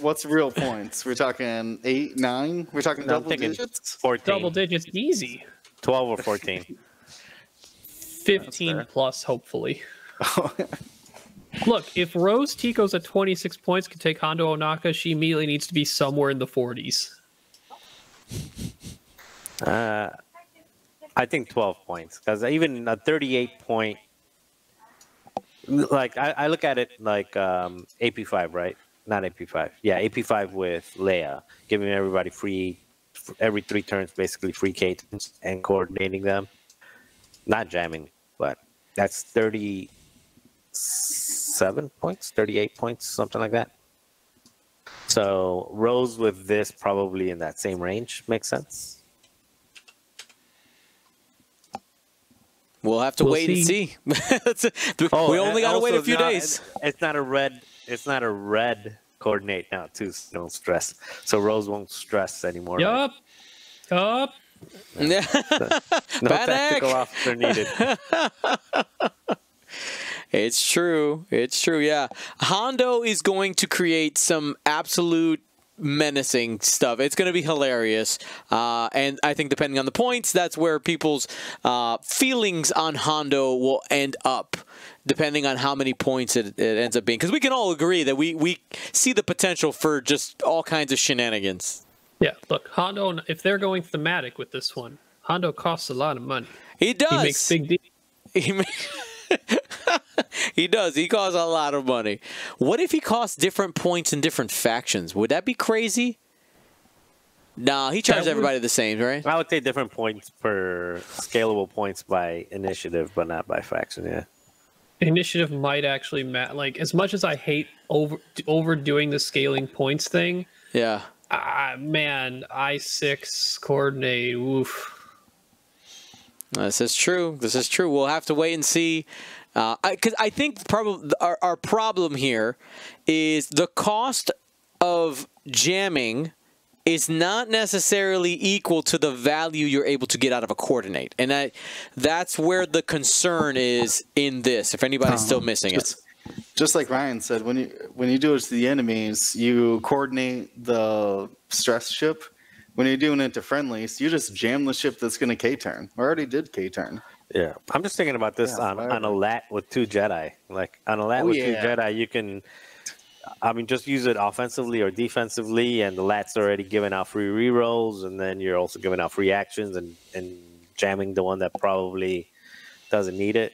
C: What's real points? We're talking 8, 9? We're talking double digits?
B: 14.
D: Double digits, easy.
B: 12 or 14.
D: 15 plus, hopefully. Look, if Rose Tico's at 26 points can take Hondo Onaka, she immediately needs to be somewhere in the 40s.
B: I think 12 points, because even a 38 point, like I look at it like AP5, right? Not AP5. Yeah, AP5 with Leia, giving everybody every 3 turns, basically free cadence and coordinating them. Not jamming, but that's 37 points, 38 points, something like that. So Rose with this probably in that same range makes sense.
A: We'll have to wait and see. We only got to wait a few days.
B: It's not a red coordinate now too, so don't stress. So Rose won't stress anymore.
D: Yup. Yup.
B: No tactical officer needed.
A: It's true. It's true, yeah. Hondo is going to create some absolute menacing stuff. It's going to be hilarious. And I think depending on the points, that's where people's feelings on Hondo will end up, depending on how many points it ends up being. Because we can all agree that we see the potential for just all kinds of shenanigans.
D: Yeah, look, Hondo, if they're going thematic with this one, Hondo costs a lot of money.
A: He does.
D: He makes big deals.
A: He does. He costs a lot of money. What if he costs different points in different factions? Would that be crazy? Nah, he charges everybody the same, right?
B: I would say different points per scalable points by initiative, but not by faction, yeah.
D: Initiative might actually matter. Like, as much as I hate overdoing the scaling points thing,
A: yeah.
D: Man, I6 coordinate, oof.
A: This is true. This is true. We'll have to wait and see. Because I think probably our problem here is the cost of jamming is not necessarily equal to the value you're able to get out of a coordinate. And that's where the concern is in this, if anybody's still missing it.
C: Just like Ryan said, when you do it to the enemies, you coordinate the stress ship. When you're doing it to friendlies, you just jam the ship that's going to K-turn. We already did K-turn.
B: Yeah, I'm just thinking about this on a lat with 2 Jedi. Like on a lat with 2 Jedi, you can, just use it offensively or defensively, and the lat's already giving out free rerolls, and then you're also giving out free actions and jamming the one that probably doesn't need it.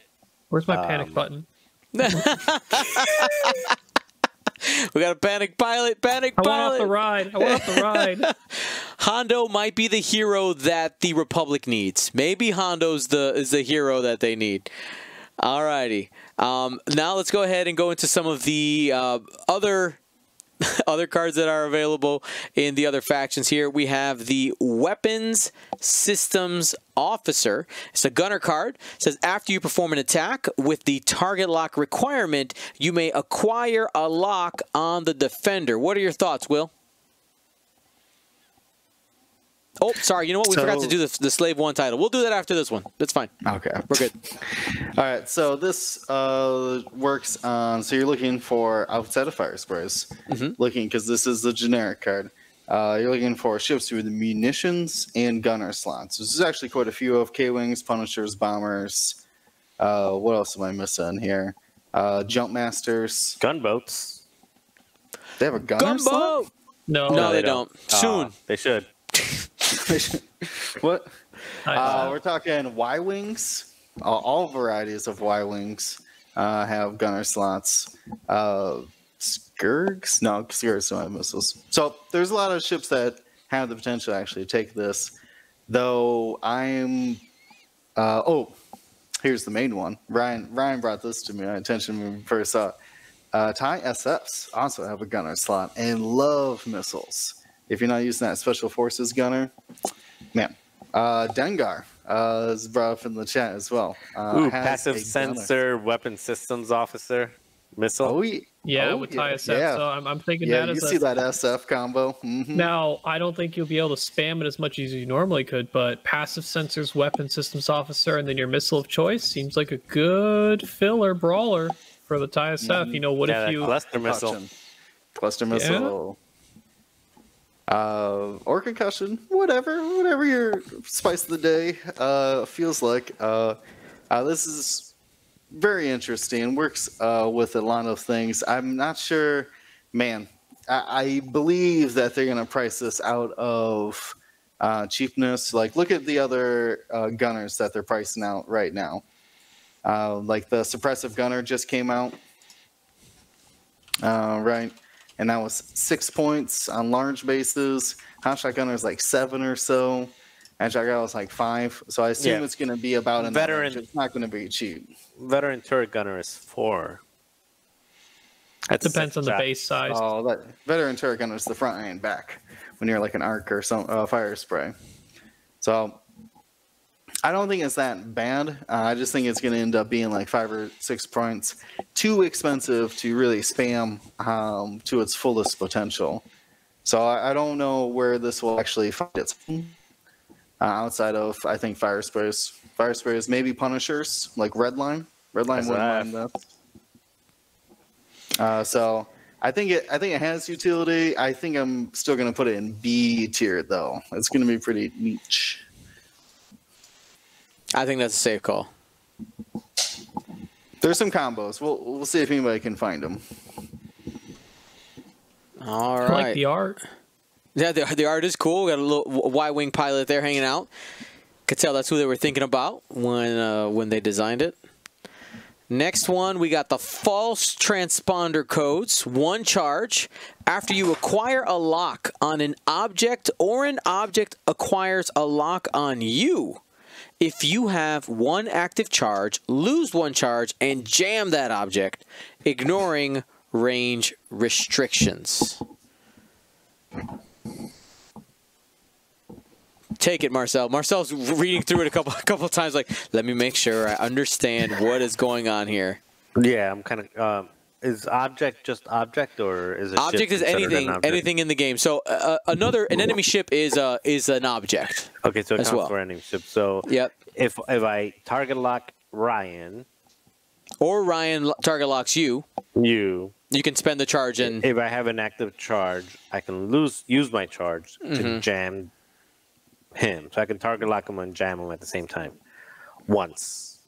D: Where's my panic button?
A: We got a panic pilot. Panic pilot.
D: I want off the ride.
A: Hondo might be the hero that the Republic needs. Maybe Hondo's is the hero that they need. Alrighty. Now let's go ahead and go into some of the other cards that are available in the other factions here. We have the Weapons Systems Officer. It's a gunner card. It says after you perform an attack with the target lock requirement, you may acquire a lock on the defender. What are your thoughts, Will? Oh, sorry. You know what? We forgot to do the Slave 1 title. We'll do that after this one. That's fine.
C: Okay.
A: We're good.
C: All right. So this works on... So you're looking for outside of Firesprays. Because this is the generic card. You're looking for ships with munitions and gunner slots. This is actually quite a few of K-Wings, Punishers, Bombers. What else am I missing here? Jump Masters.
B: Gunboats.
C: They have a gunner slot?
D: No,
A: they don't. Soon.
B: They should.
C: What? We're talking Y-Wings. All varieties of Y-Wings have gunner slots. Skirgs? No, Skirgs don't have missiles. So there's a lot of ships that have the potential to actually take this. Though I'm... here's the main one. Ryan brought this to my attention when we first saw it. TIE SFs also have a gunner slot and love missiles. If you're not using that Special Forces gunner, man. Dengar is brought up in the chat as well.
B: Passive Sensor Weapon Systems Officer missile.
D: With TIE SF. So I'm thinking that
C: you see that SF combo.
D: Now, I don't think you'll be able to spam it as much as you normally could, but Passive Sensors Weapon Systems Officer and then your missile of choice seems like a good filler brawler for the TIE SF. You know, what if you...
B: Cluster missile.
C: Cluster missile. Or concussion, whatever your spice of the day feels like. This is very interesting. Works with a lot of things. I'm not sure, man. I believe that they're gonna price this out of cheapness. Like, look at the other gunners that they're pricing out right now. Like the suppressive gunner just came out, right? And that was 6 points on large bases. Hotshot Gunner is like 7 or so. And Jagal was like 5. So I assume it's going to be about an average. It's not going to be cheap.
B: Veteran Turret Gunner is 4.
D: That depends on the base size.
C: Oh, that Veteran Turret Gunner is the front and back when you're like an arc or some Firespray. So I don't think it's that bad. I just think it's going to end up being like 5 or 6 points. Too expensive to really spam to its fullest potential. So I don't know where this will actually find its outside of, I think, Firesprays. Firesprays, maybe Punishers, like Redline. Redline wouldn't mind that. So I think it has utility. I think I'm still going to put it in B tier, though. It's going to be pretty niche.
A: I think that's a safe call.
C: There's some combos. We'll see if anybody can find them.
A: All right.
D: I like the art.
A: Yeah, the art is cool. We got a little Y-wing pilot there hanging out. Could tell that's who they were thinking about when they designed it. Next one, we got the false transponder codes. 1 charge. After you acquire a lock on an object or an object acquires a lock on you, if you have 1 active charge, lose 1 charge, and jam that object, ignoring range restrictions. Take it, Marcel. Marcel's reading through it a couple of times. Like, let me make sure I understand what is going on here.
B: Yeah, I'm kind of. Is object just object, or is it
A: object is anything in the game? So an enemy ship is an object.
B: Okay, so it
A: as
B: counts
A: well.
B: for enemy ship. So
A: Yep.
B: if I target lock Ryan,
A: or Ryan target locks you,
B: you
A: can spend the charge and
B: if I have an active charge, I can use my charge to jam him. So I can target lock him and jam him at the same time. Once.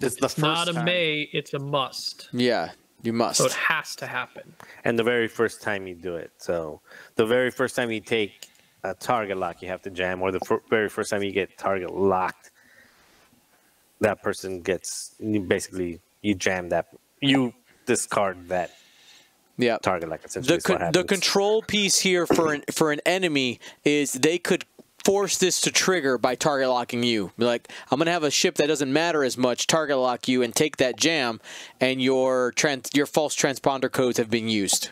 C: It's the first
D: not a
C: time.
D: may, it's a must.
A: yeah, you must.
D: So it has to happen.
B: And the very first time you do it. So the very first time you take a target lock, you have to jam, or the very first time you get target locked, that person gets, you jam that, you discard that
A: yeah.
B: target lock. Essentially,
A: The control piece here for an enemy is they could force this to trigger by target locking you. Be like, I'm gonna have a ship that doesn't matter as much, target lock you and take that jam, and your false transponder codes have been used.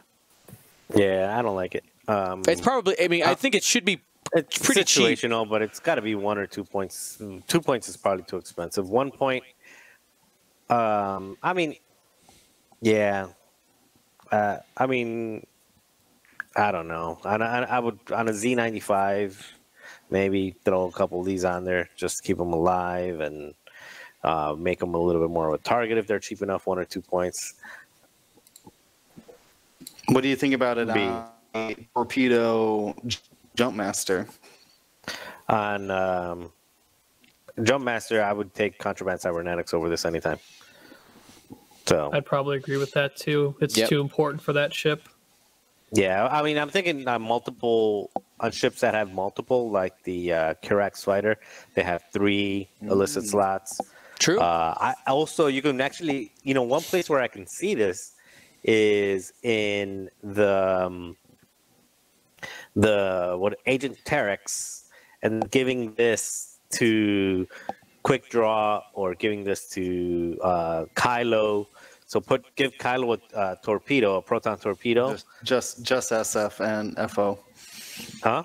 B: Yeah, I don't like it.
A: It's probably. I mean, I think it should be.
B: It's
A: pretty
B: situational, but it's got to be 1 or 2 points. 2 points is probably too expensive. 1 point. I mean, yeah. I mean, I don't know. I would on a Z95. Maybe throw a couple of these on there just to keep them alive and make them a little bit more of a target if they're cheap enough, 1 or 2 points.
C: What do you think about it on Torpedo Jumpmaster?
B: On Jumpmaster, I would take Contraband Cybernetics over this anytime. So
D: I'd probably agree with that too. It's too important for that ship.
B: yeah, I mean, I'm thinking on ships that have multiple, like the Kirax fighter, they have 3 illicit slots.
A: True.
B: I also, you can actually, one place where I can see this is in the Agent Terex, and giving this to Quick Draw or giving this to Kylo. So give Kylo a torpedo, a proton torpedo.
C: Just SF and FO.
B: Huh?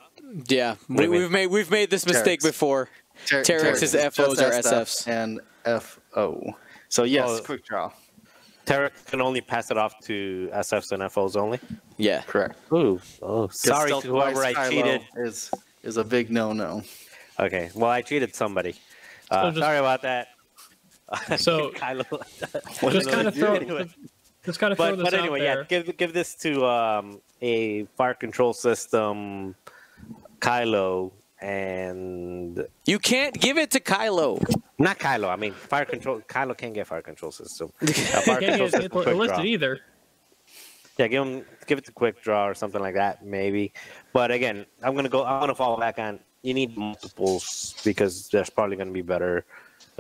A: Yeah, we've made this mistake before. Terex is FOs or SFs
C: and FO. So yes, quick draw.
B: Terex can only pass it off to SFs and FOs only.
A: Yeah,
C: correct.
B: Ooh, sorry to whoever I cheated.
C: Is a big no.
B: Okay, well I cheated somebody. Sorry about that.
D: So just kind of throw this
B: but
D: out
B: anyway,
D: there.
B: yeah, give this to a fire control system, Kylo, and
A: you can't give it to Kylo.
B: Not Kylo. I mean, fire control. Kylo can't get fire control system.
D: Fire control system listed either.
B: Yeah, give it to Quick Draw or something like that, maybe. But again, I'm gonna fall back on. You need multiples because there's probably gonna be better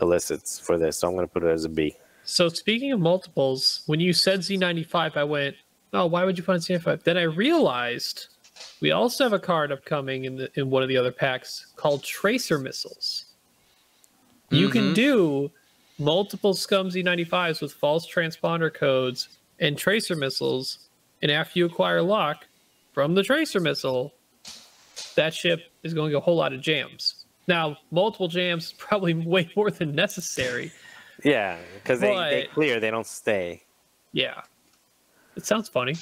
B: illicits for this. So I'm gonna put it as a B.
D: So speaking of multiples, when you said Z95, I went, "Oh, why would you put on Z95?" Then I realized we also have a card upcoming in one of the other packs called Tracer Missiles. You can do multiple Scum Z95s with false transponder codes and Tracer Missiles, and after you acquire lock from the Tracer Missile, that ship is going to get a whole lot of jams. Now, multiple jams is probably way more than necessary.
B: Yeah, because they clear, they don't stay.
D: Yeah. It sounds funny.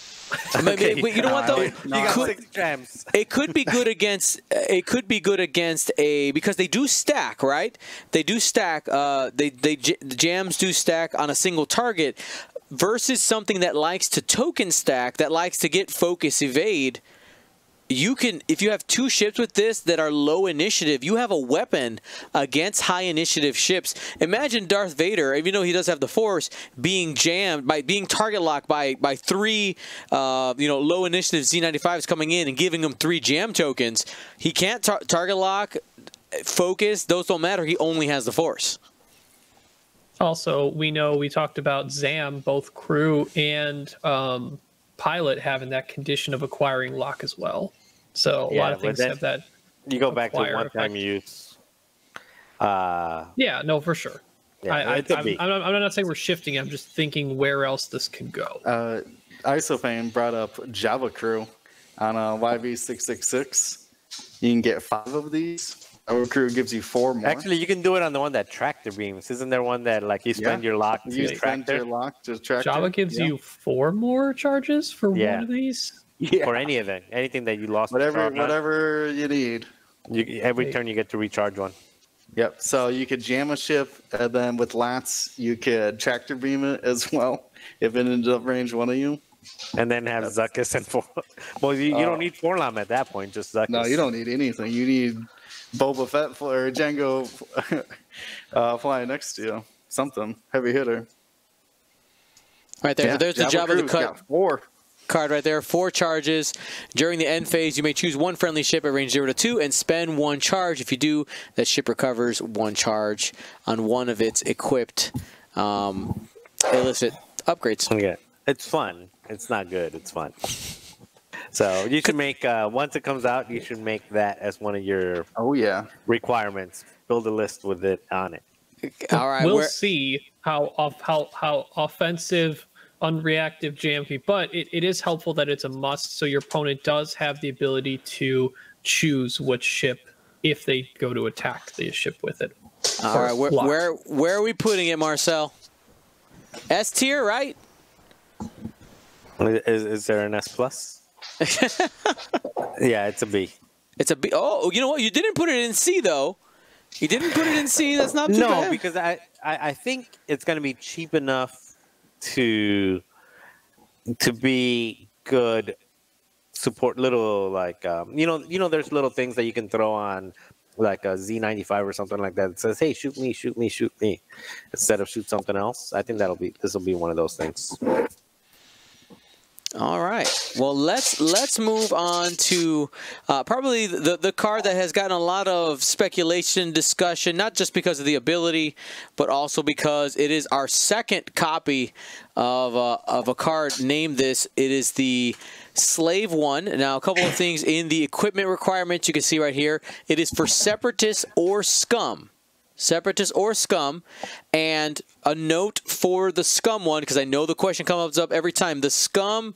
A: Okay. You know what though?
B: You got 6 jams.
A: It could be good against. It could be good against because they do stack, right? They do stack. The jams do stack on a single target, versus something that likes to token stack, that likes to get focus evade. You can, if you have 2 ships with this that are low initiative, you have a weapon against high initiative ships. Imagine Darth Vader, even though he does have the Force, being jammed by being target locked by 3 low initiative Z95s coming in and giving him 3 jam tokens. He can't target lock, focus, those don't matter. He only has the Force.
D: Also, we talked about Zam, both crew and pilot having that condition of acquiring lock as well. So a lot of things have that.
B: You go back to one-time use.
D: Yeah, no, for sure.
B: Yeah,
D: I'm not saying we're shifting. I'm just thinking where else this can go.
C: Isofane brought up Java Crew on a YV666. You can get 5 of these. Our crew gives you 4 more.
B: Actually, you can do it on the one that tractor beams. Isn't there one that like you spend your lock to
C: you spend
B: tractor?
C: your lock to tractor.
D: Java gives you 4 more charges for one of these.
B: For anything that you lost.
C: Whatever you need.
B: Every turn you get to recharge one.
C: Yep. So you could jam a ship, and then with LATs, you could tractor beam it as well if it ended up range one of you.
B: And then have Zuckus and well, you don't need Forlam at that point, just Zuckus.
C: No, you don't need anything. You need Boba Fett or Jango flying next to you. Something. Heavy hitter.
A: Right there. So there's the Jabba the Cut.
C: 4.
A: Card right there, 4 charges. During the end phase, you may choose one friendly ship at range 0 to 2 and spend 1 charge. If you do, that ship recovers 1 charge on one of its equipped illicit upgrades.
B: Yeah, it's fun. It's not good. It's fun. So you should make, once it comes out, you should make that as one of your requirements. Build a list with it on it.
A: All right,
D: we'll see how offensive unreactive Jamfi, but it is helpful that it's a must, so your opponent does have the ability to choose which ship if they go to attack the ship with it.
A: All right, where are we putting it, Marcel? S tier, right?
B: Is there an S plus? Yeah, it's a B.
A: It's a B. Oh, you know what? You didn't put it in C though. You didn't put it in C. That's not too bad.
B: No, because I think it's going to be cheap enough to be good support. Little like there's little things that you can throw on like a Z95 or something like that. It says, hey, shoot me, shoot me, shoot me, instead of shoot something else. I think this will be one of those things.
A: All right. Well, let's move on to probably the card that has gotten a lot of speculation, discussion, not just because of the ability, but also because it is our second copy of a card named this. It is the Slave One. Now, a couple of things in the equipment requirements you can see right here. It is for Separatists or Scum. Separatists or Scum, and a note for the Scum one, because I know the question comes up every time. The Scum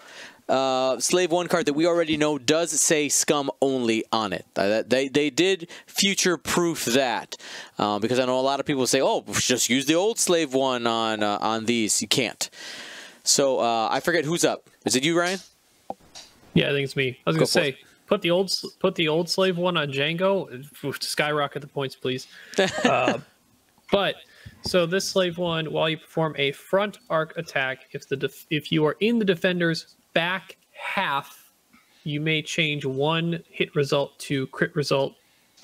A: Slave One card that we already know does say Scum only on it. They did future-proof that, because I know a lot of people say, oh, just use the old Slave One on these. You can't. So I forget who's up. Is it you, Ryan?
D: Yeah, I think it's me. I was going to say, put the old Slave One on Jango. Skyrocket the points, please. But so this Slave One, while you perform a front arc attack, if you are in the defender's back half, you may change 1 hit result to crit result.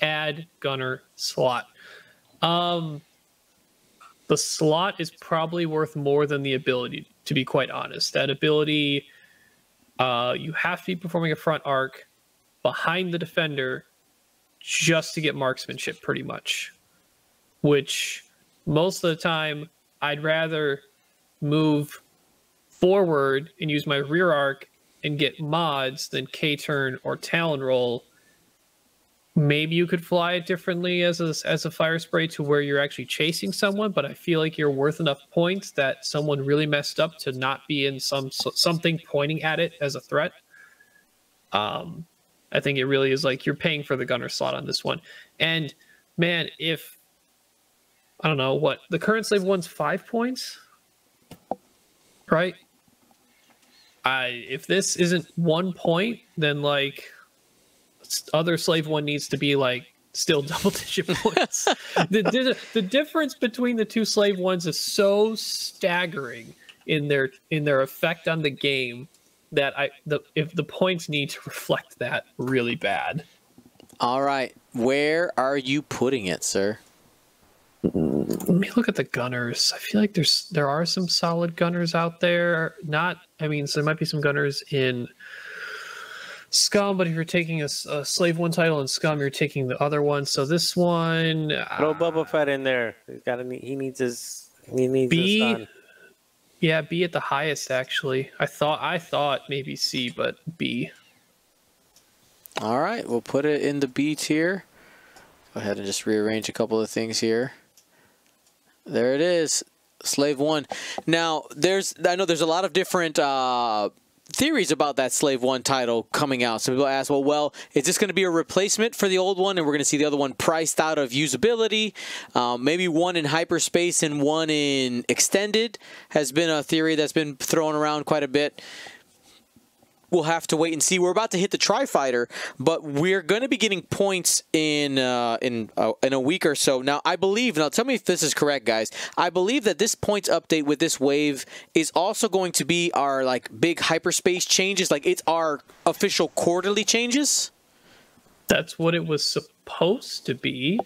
D: Add gunner slot. The slot is probably worth more than the ability, to be quite honest. That ability, you have to be performing a front arc behind the defender just to get marksmanship, pretty much. Which, most of the time, I'd rather move forward and use my rear arc and get mods than K-turn or Talon roll. Maybe you could fly it differently as a fire spray to where you're actually chasing someone, but I feel like you're worth enough points that someone really messed up to not be in something pointing at it as a threat. I think it really is like you're paying for the gunner slot on this one. And man, if I don't know what the current Slave One's 5 points, right? If this isn't 1 point, then like other Slave One needs to be like still double-digit points. The difference between the two Slave Ones is so staggering in their effect on the game that if the points need to reflect that really bad. All
A: right, where are you putting it, sir?
D: Let me look at the gunners. I feel like there are some solid gunners out there. So there might be some gunners in Scum, but if you're taking a Slave One title in Scum, you're taking the other one. So this one,
B: throw Boba Fett in there. He needs his
D: B. Yeah, B at the highest actually. I thought maybe C, but B.
A: All right, we'll put it in the B tier. Go ahead and just rearrange a couple of things here. There it is, Slave One. Now, I know there's a lot of different theories about that Slave 1 title coming out. Some people ask, well, is this going to be a replacement for the old one, and we're going to see the other one priced out of usability? Maybe one in hyperspace and one in extended has been a theory that's been thrown around quite a bit. We'll have to wait and see. We're about to hit the Tri-Fighter, but we're going to be getting points in a week or so. Now, I believe, now tell me if this is correct, guys. I believe that this points update with this wave is also going to be our like big hyperspace changes. Like it's our official quarterly changes.
D: That's what it was supposed to be.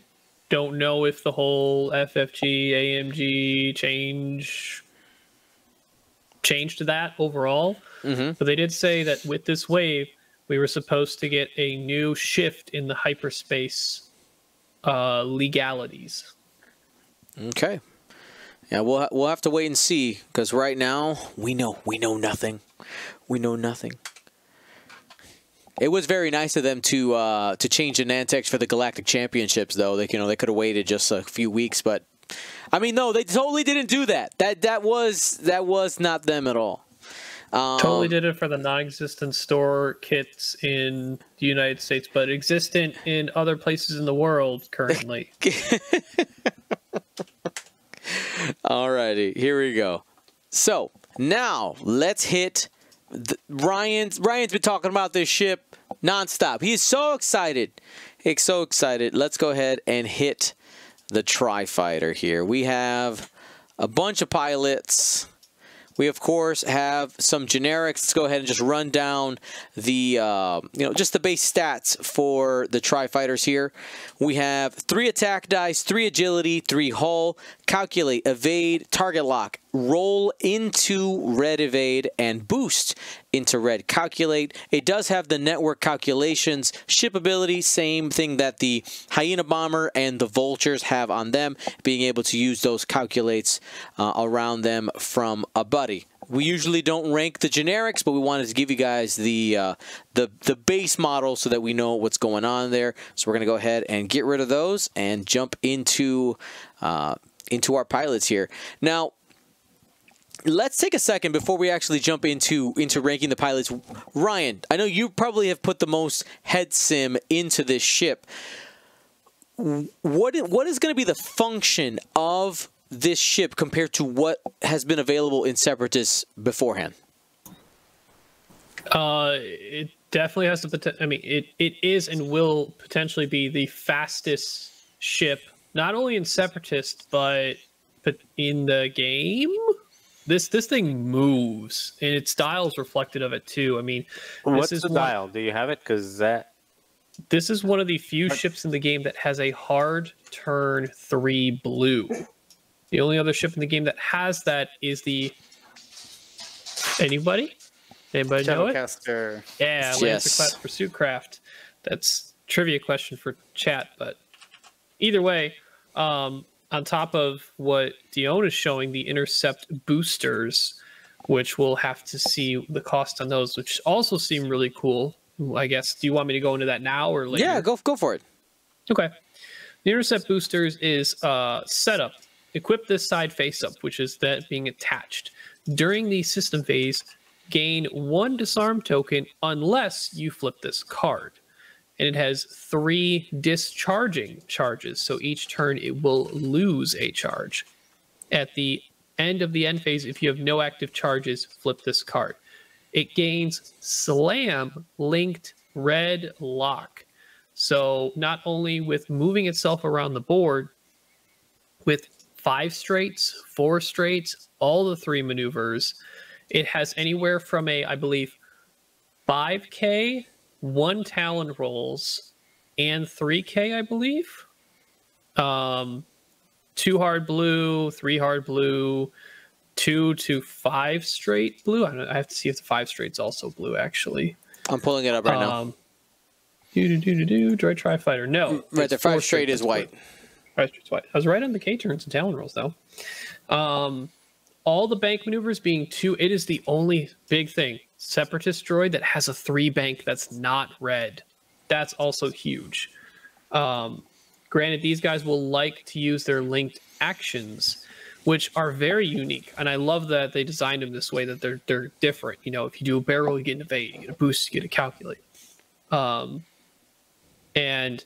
D: Don't know if the whole FFG, AMG changed to that overall. But they did say that with this wave, we were supposed to get a new shift in the hyperspace legalities.
A: Okay. Yeah, we'll have to wait and see, because right now we know nothing. We know nothing. It was very nice of them to change the Nantex for the Galactic Championships, though. They could have waited just a few weeks, but I mean, no, they totally didn't do that. That was not them at all.
D: Totally did it for the non-existent store kits in the United States, but existent in other places in the world currently.
A: Alrighty, here we go. So now let's hit Ryan's been talking about this ship nonstop. He's so excited. He's so excited. Let's go ahead and hit the Tri-Fighter here. We have a bunch of pilots. We, of course, have some generics. Let's go ahead and just run down the, just the base stats for the Tri-Fighters here. We have 3 attack dice, 3 agility, 3 hull, calculate, evade, target lock, roll into red evade, and boost into red calculate. It does have the network calculations, ship ability, same thing that the Hyena Bomber and the Vultures have on them, being able to use those calculates around them from a buddy. We usually don't rank the generics, but we wanted to give you guys the base model so that we know what's going on there. So we're going to go ahead and get rid of those and jump into our pilots here. Now, let's take a second before we actually jump into ranking the pilots. Ryan, I know you probably have put the most head sim into this ship. What is going to be the function of this ship compared to what has been available in Separatists beforehand?
D: It definitely has the potential. I mean, it is and will potentially be the fastest ship, not only in Separatists, but in the game. This thing moves, and its dial's reflected of it too. I mean,
B: what's the dial? Do you have it? Because
D: this is one of the few ships in the game that has a hard turn 3 blue. The only other ship in the game that has that is the... Anybody know it?
C: Shadowcaster.
D: Yeah, Lancer Class Pursuit Craft. That's a trivia question for chat, but either way, on top of what Dion is showing, the Intercept Boosters, which we'll have to see the cost on those, which also seem really cool. I guess, do you want me to go into that now or later?
A: Yeah, go for it.
D: Okay. The Intercept Boosters is setup. Equip this side face up, which is that being attached. During the system phase, gain 1 disarm token unless you flip this card. And it has 3 discharging charges, so each turn it will lose a charge. At the end of the end phase, if you have no active charges, flip this card. It gains Slam linked red lock. So not only with moving itself around the board, with 5 straights, 4 straights, all the 3 maneuvers, it has anywhere from I believe, 5K, 1 Talon rolls, and 3K, I believe. 2 hard blue, 3 hard blue, 2 to 5 straight blue. I have to see if the 5 straight's also blue, actually.
A: I'm pulling it up right now.
D: Droid Tri-Fighter. No.
A: Right, the 5 straight is white.
D: 5 straight's white. I was right on the K turns and Talon rolls, though. All the bank maneuvers being 2, it is the only big thing. Separatist droid that has a 3 bank that's not red. That's also huge. Granted, these guys will like to use their linked actions, which are very unique. And I love that they designed them this way, that they're different. You know, if you do a barrel roll, you get an evade, you get a boost, you get a calculate. And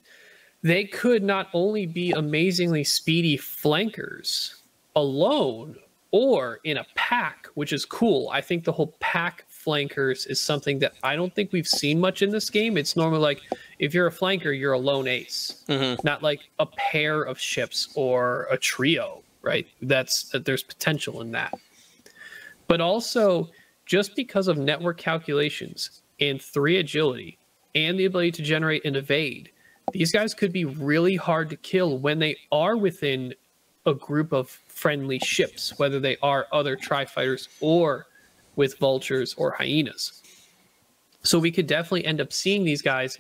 D: they could not only be amazingly speedy flankers alone or in a pack, which is cool. I think the whole pack flankers is something that I don't think we've seen much in this game. It's normally like, if you're a flanker, you're a lone ace, not like a pair of ships or a trio, right? There's potential in that. But also, just because of network calculations and 3 agility and the ability to generate an evade, these guys could be really hard to kill when they are within a group of friendly ships, whether they are other tri-fighters or with vultures or hyenas. So we could definitely end up seeing these guys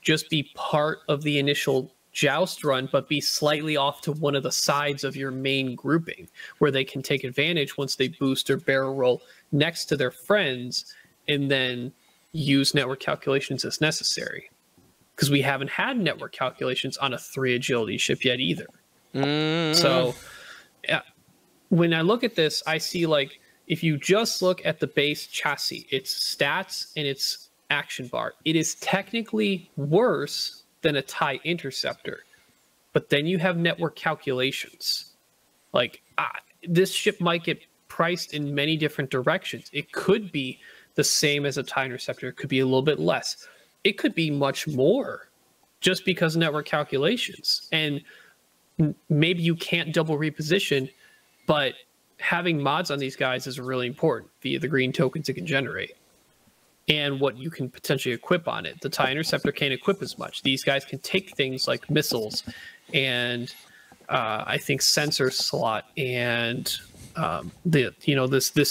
D: just be part of the initial joust run, but be slightly off to one of the sides of your main grouping, where they can take advantage once they boost or barrel roll next to their friends, and then use network calculations as necessary. Because we haven't had network calculations on a 3 agility ship yet either. So yeah, when I look at this, I see, like, if you just look at the base chassis, its stats and its action bar, it is technically worse than a TIE Interceptor. But then you have network calculations. Like, this ship might get priced in many different directions. It could be the same as a TIE Interceptor. It could be a little bit less. It could be much more, just because of network calculations. And maybe you can't double reposition, but having mods on these guys is really important via the green tokens it can generate and what you can potentially equip on it. The TIE Interceptor can't equip as much. These guys can take things like missiles and I think sensor slot and this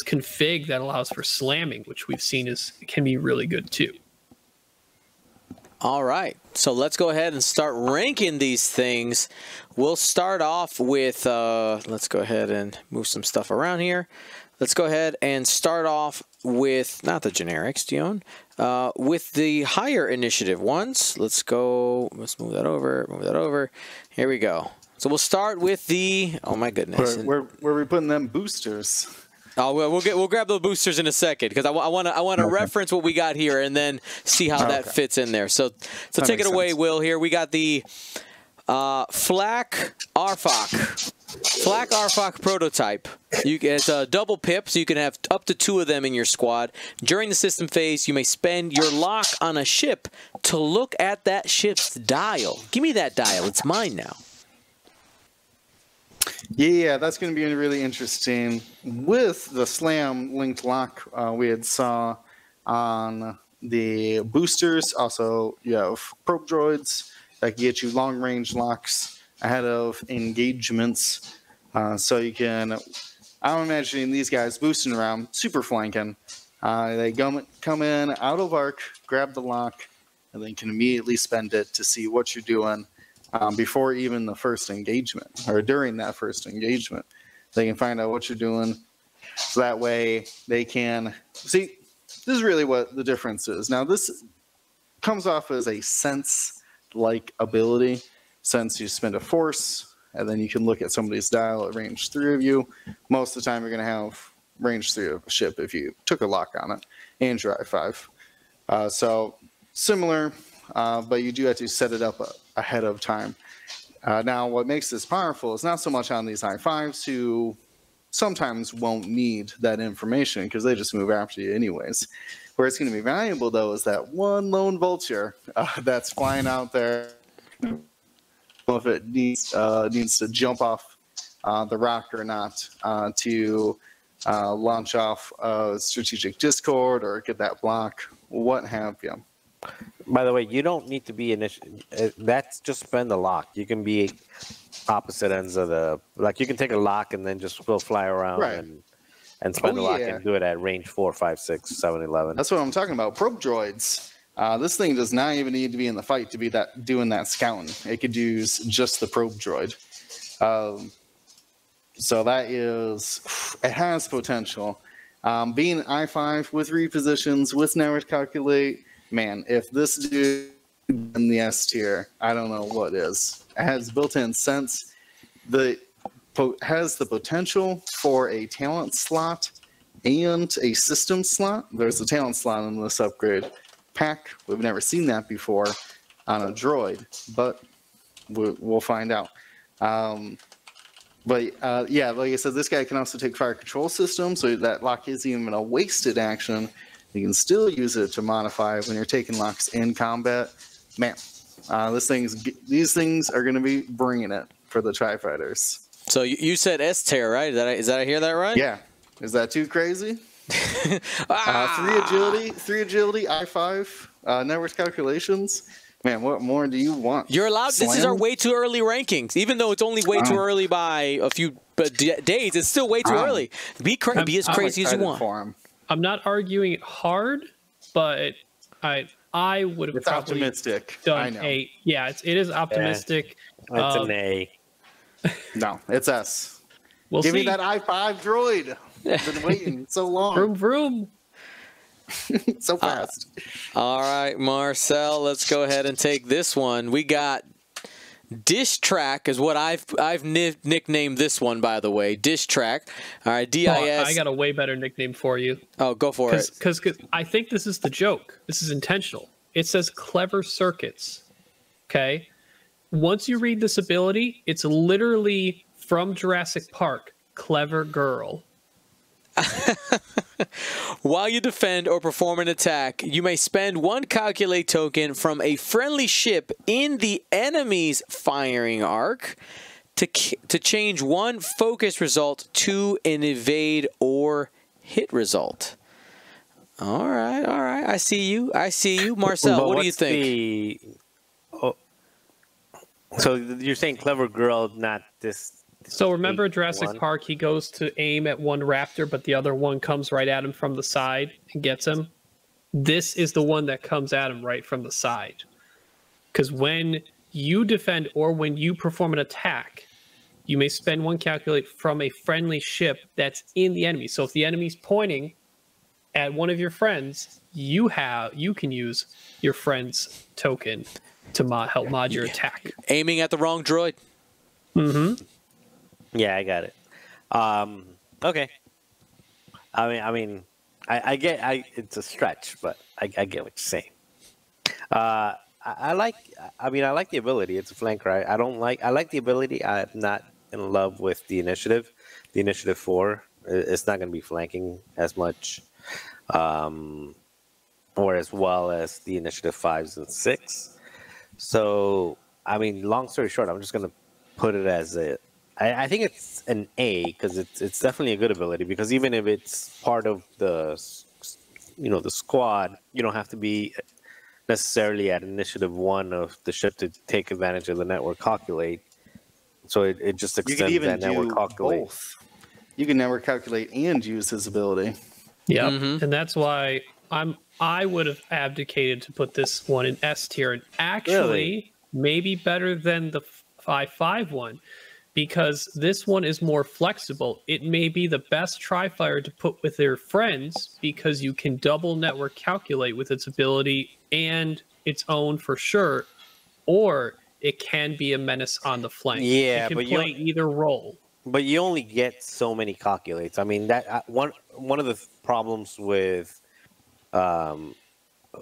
D: config that allows for slamming, which we've seen can be really good too.
A: All right, so let's go ahead and start ranking these things. We'll start off with, let's go ahead and move some stuff around here. Let's go ahead and start off with, not the generics, Dion, with the higher initiative ones. Let's move that over. Here we go. So we'll start with the, oh my goodness.
C: Where are we putting them boosters?
A: Oh, we'll grab the boosters in a second, because I want to reference what we got here and then see how that fits in there. So take it away, Will. Here we got the Flak Arfok prototype. It's a double pip, so you can have up to 2 of them in your squad. During the system phase, you may spend your lock on a ship to look at that ship's dial. Give me that dial. It's mine now.
C: Yeah, that's going to be really interesting. With the slam linked lock we had saw on the boosters, also you have probe droids that can get you long range locks ahead of engagements. So you can, I'm imagining these guys boosting around, super flanking. They come in out of arc, grab the lock, and then can immediately spend it to see what you're doing. Before even the first engagement, or during that first engagement, they can find out what you're doing. So that way they can see. This is really what the difference is. Now this comes off as a sense-like ability, since you spend a force, and then you can look at somebody's dial at range 3 of you. Most of the time you're going to have range 3 of a ship if you took a lock on it, and your I-5. So similar, but you do have to set it up ahead of time. Now, what makes this powerful is not so much on these I-5s who sometimes won't need that information because they just move after you anyways. Where it's going to be valuable, though, is that one lone vulture that's flying out there. If it needs to jump off the rock or not to launch off a strategic discord or get that block, what have you.
B: By the way, you don't need to be that's just spend the lock. You can be opposite ends of the, like you can take a lock and then just go fly around and spend the lock and do it at range 4, 5, 6, 7, 11.
C: That's what I'm talking about. Probe droids. This thing does not even need to be in the fight to be doing that scouting. It could use just the probe droid. So that it has potential. Being I-5 with repositions, with network calculate, man, if this dude in the S tier, I don't know what is. It has built-in sense. The has the potential for a talent slot and a system slot. There's a talent slot in this upgrade pack. We've never seen that before on a droid, but we'll find out. Yeah, like I said, this guy can also take fire control system, so that lock isn't even a wasted action. You can still use it to modify when you're taking locks in combat. Man, these things are going to be bringing it for the TIE-fighters.
A: So you said S-Tier, right? Did I hear that right?
C: Yeah. Is that too crazy? 3 agility, I-5, network calculations. Man, what more do you want?
A: You're allowed.
C: Slam?
A: This is our way too early rankings. Even though it's only way too early by a few days, it's still way too early. Be as crazy as you want.
D: I'm not arguing hard, but I would have probably
C: optimistic.
D: done a. Yeah, it is optimistic.
B: It's an A.
C: No, it's S.
D: We'll
C: Give
D: see.
C: me that I-5 droid. I've been waiting so long.
D: Vroom vroom.
C: So fast.
A: All right, Marcel, let's go ahead and take this one. We got Dish Track is what I've nicknamed this one, by the way. Dish Track. All right, DIS.
D: Oh, I got a way better nickname for you.
A: Oh, go for it.
D: Because I think this is the joke. This is intentional. It says clever circuits. Okay? Once you read this ability, it's literally from Jurassic Park, clever girl.
A: While you defend or perform an attack, you may spend 1 calculate token from a friendly ship in the enemy's firing arc to change 1 focus result to an evade or hit result. All right. I see you. Marcel, what do you think?
B: So you're saying clever girl, not this.
D: So remember Jurassic Park, he goes to aim at one raptor, but the other one comes right at him from the side and gets him. This is the one that comes at him right from the side. Because when you defend or when you perform an attack, you may spend 1 calculate from a friendly ship that's in the enemy. So if the enemy's pointing at one of your friends, you can use your friend's token to help mod your attack.
A: Aiming at the wrong droid.
D: Mm-hmm.
B: Yeah, I got it. Okay. I mean, I get. It's a stretch, but I get what you're saying. I like the ability. It's a flanker. I like the ability. I'm not in love with the initiative. The initiative 4. It's not going to be flanking as much, or as well as the initiative 5s and 6. So, I mean, long story short, I'm just going to put it as a. I think it's an A because it's definitely a good ability, because even if it's part of the squad, you don't have to be necessarily at initiative 1 of the ship to take advantage of the network calculate. So it just extends that network calculate.
C: Both. You can network calculate and use his ability.
D: Yeah, and that's why I would have abdicated to put this one in S tier, and actually maybe better than the 5.5 one. Because this one is more flexible. It may be the best tri-fire to put with their friends because you can double network calculate with its ability and its own for sure, or it can be a menace on the flank.
B: Yeah,
D: it can
B: but
D: play either role.
B: But you only get so many calculates. I mean, that one of the problems with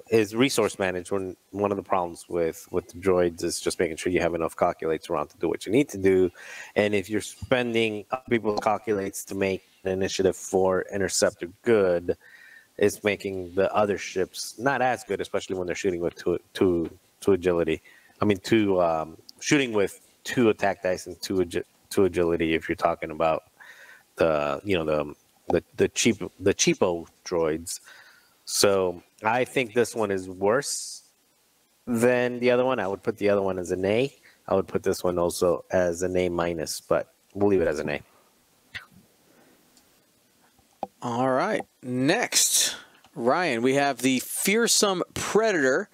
B: is resource management. One of the problems with the droids is just making sure you have enough calculates around to do what you need to do. And if you're spending people's calculates to make an initiative 4 interceptor good, it's making the other ships not as good, especially when they're shooting with two agility. I mean, shooting with 2 attack dice and 2 agility. If you're talking about the cheapo droids. So I think this one is worse than the other one. I would put the other one as an A. I would put this one also as an A minus, but we'll leave it as an A.
A: All right. Next, Ryan, we have the Fearsome Predator.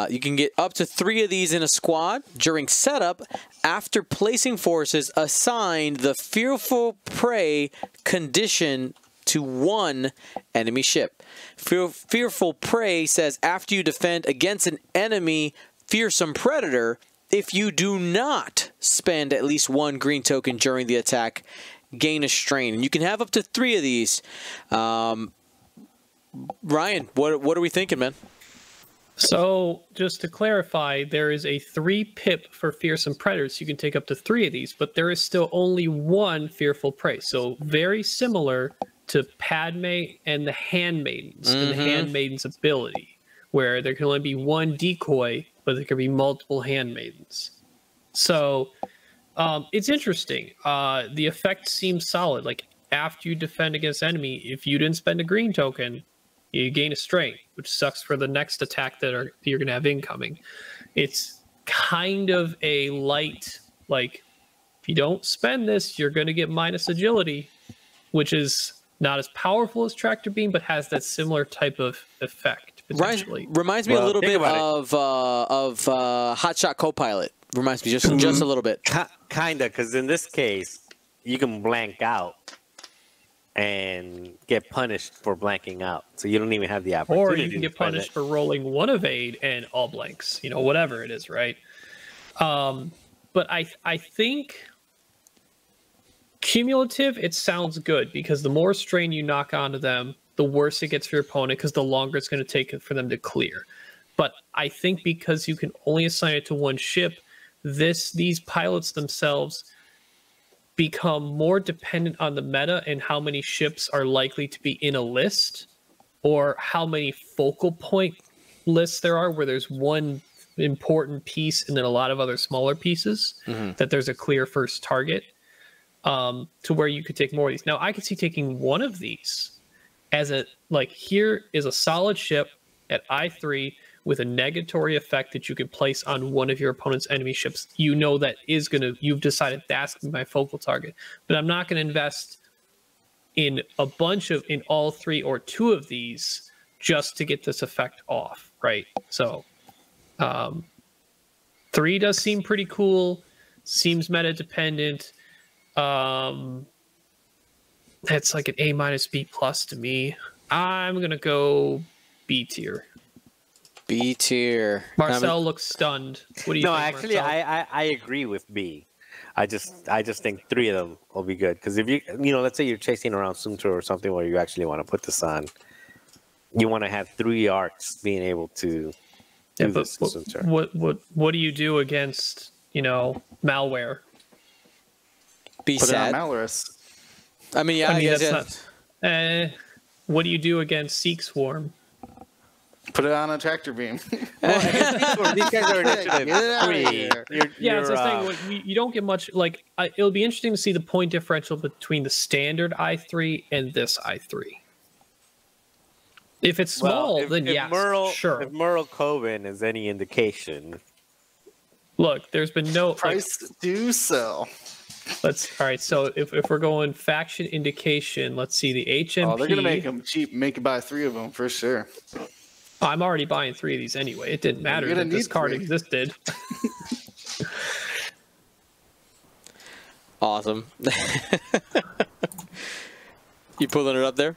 A: You can get up to 3 of these in a squad. During setup, after placing forces, assign the Fearful Prey condition to 1 enemy ship. Fearful Prey says after you defend against an enemy Fearsome Predator, If you do not spend at least 1 green token during the attack, gain a strain. And you can have up to 3 of these. Ryan, what are we thinking, man?
D: So, just to clarify, there is a 3 pip for Fearsome Predators. You can take up to 3 of these, but there is still only 1 Fearful Prey. So, very similar to Padme and the Handmaidens, and the Handmaidens' ability, where there can only be 1 decoy, but there can be multiple Handmaidens. So, it's interesting. The effect seems solid. Like, after you defend against enemy, if you didn't spend a green token, you gain a strain, which sucks for the next attack that you're going to have incoming. It's kind of a light, like, if you don't spend this, you're going to get minus agility, which is not as powerful as Tractor Beam, but has that similar type of effect, potentially.
A: Reminds me a little bit of Hotshot Copilot. Reminds me just a little bit.
B: Kinda, because in this case, you can blank out and get punished for blanking out, so you don't even have the opportunity.
D: Or you can get punished for rolling 1 evade and all blanks, whatever it is, right? But I think cumulative, it sounds good, because the more strain you knock onto them, the worse it gets for your opponent, because the longer it's going to take for them to clear. But I think because you can only assign it to 1 ship, these pilots themselves become more dependent on the meta and how many ships are likely to be in a list, or how many focal point lists there are where there's 1 important piece and then a lot of other smaller pieces, that there's a clear first target, to where you could take more of these. Now, I could see taking 1 of these as here is a solid ship at I3 with a negatory effect that you can place on 1 of your opponent's enemy ships. That is you've decided that's going to be my focal target. But I'm not going to invest in in all 3 or 2 of these just to get this effect off, right? So 3 does seem pretty cool, seems meta dependent. That's like an A- B+ to me. I'm going to go B tier.
A: B tier.
D: Marcel looks stunned. What do you think?
B: No, actually,
D: Marcel?
B: I agree with B. I just think 3 of them will be good, because if let's say you're chasing around Suntour or something where you actually want to put this on, you want to have 3 arcs being able to do this.
D: What do you do against malware?
A: Be
C: Put
A: sad.
C: it on Malorus.
A: I mean,
D: that's not. What do you do against Seek Swarm?
C: Put it on a Tractor Beam.
B: These guys are initiative 3.
D: Yeah, it's the thing. You don't get much. It'll be interesting to see the point differential between the standard I3 and this I3. If it's small, then yes, sure.
B: If Merle Coven is any indication,
D: look, there's been no
C: price do sell.
D: All right. So if we're going faction indication, let's see the HMP.
C: Oh, they're gonna make them cheap. Make you buy 3 of them for sure.
D: I'm already buying 3 of these anyway. It didn't matter that this card existed.
A: Awesome. You pulling it up there?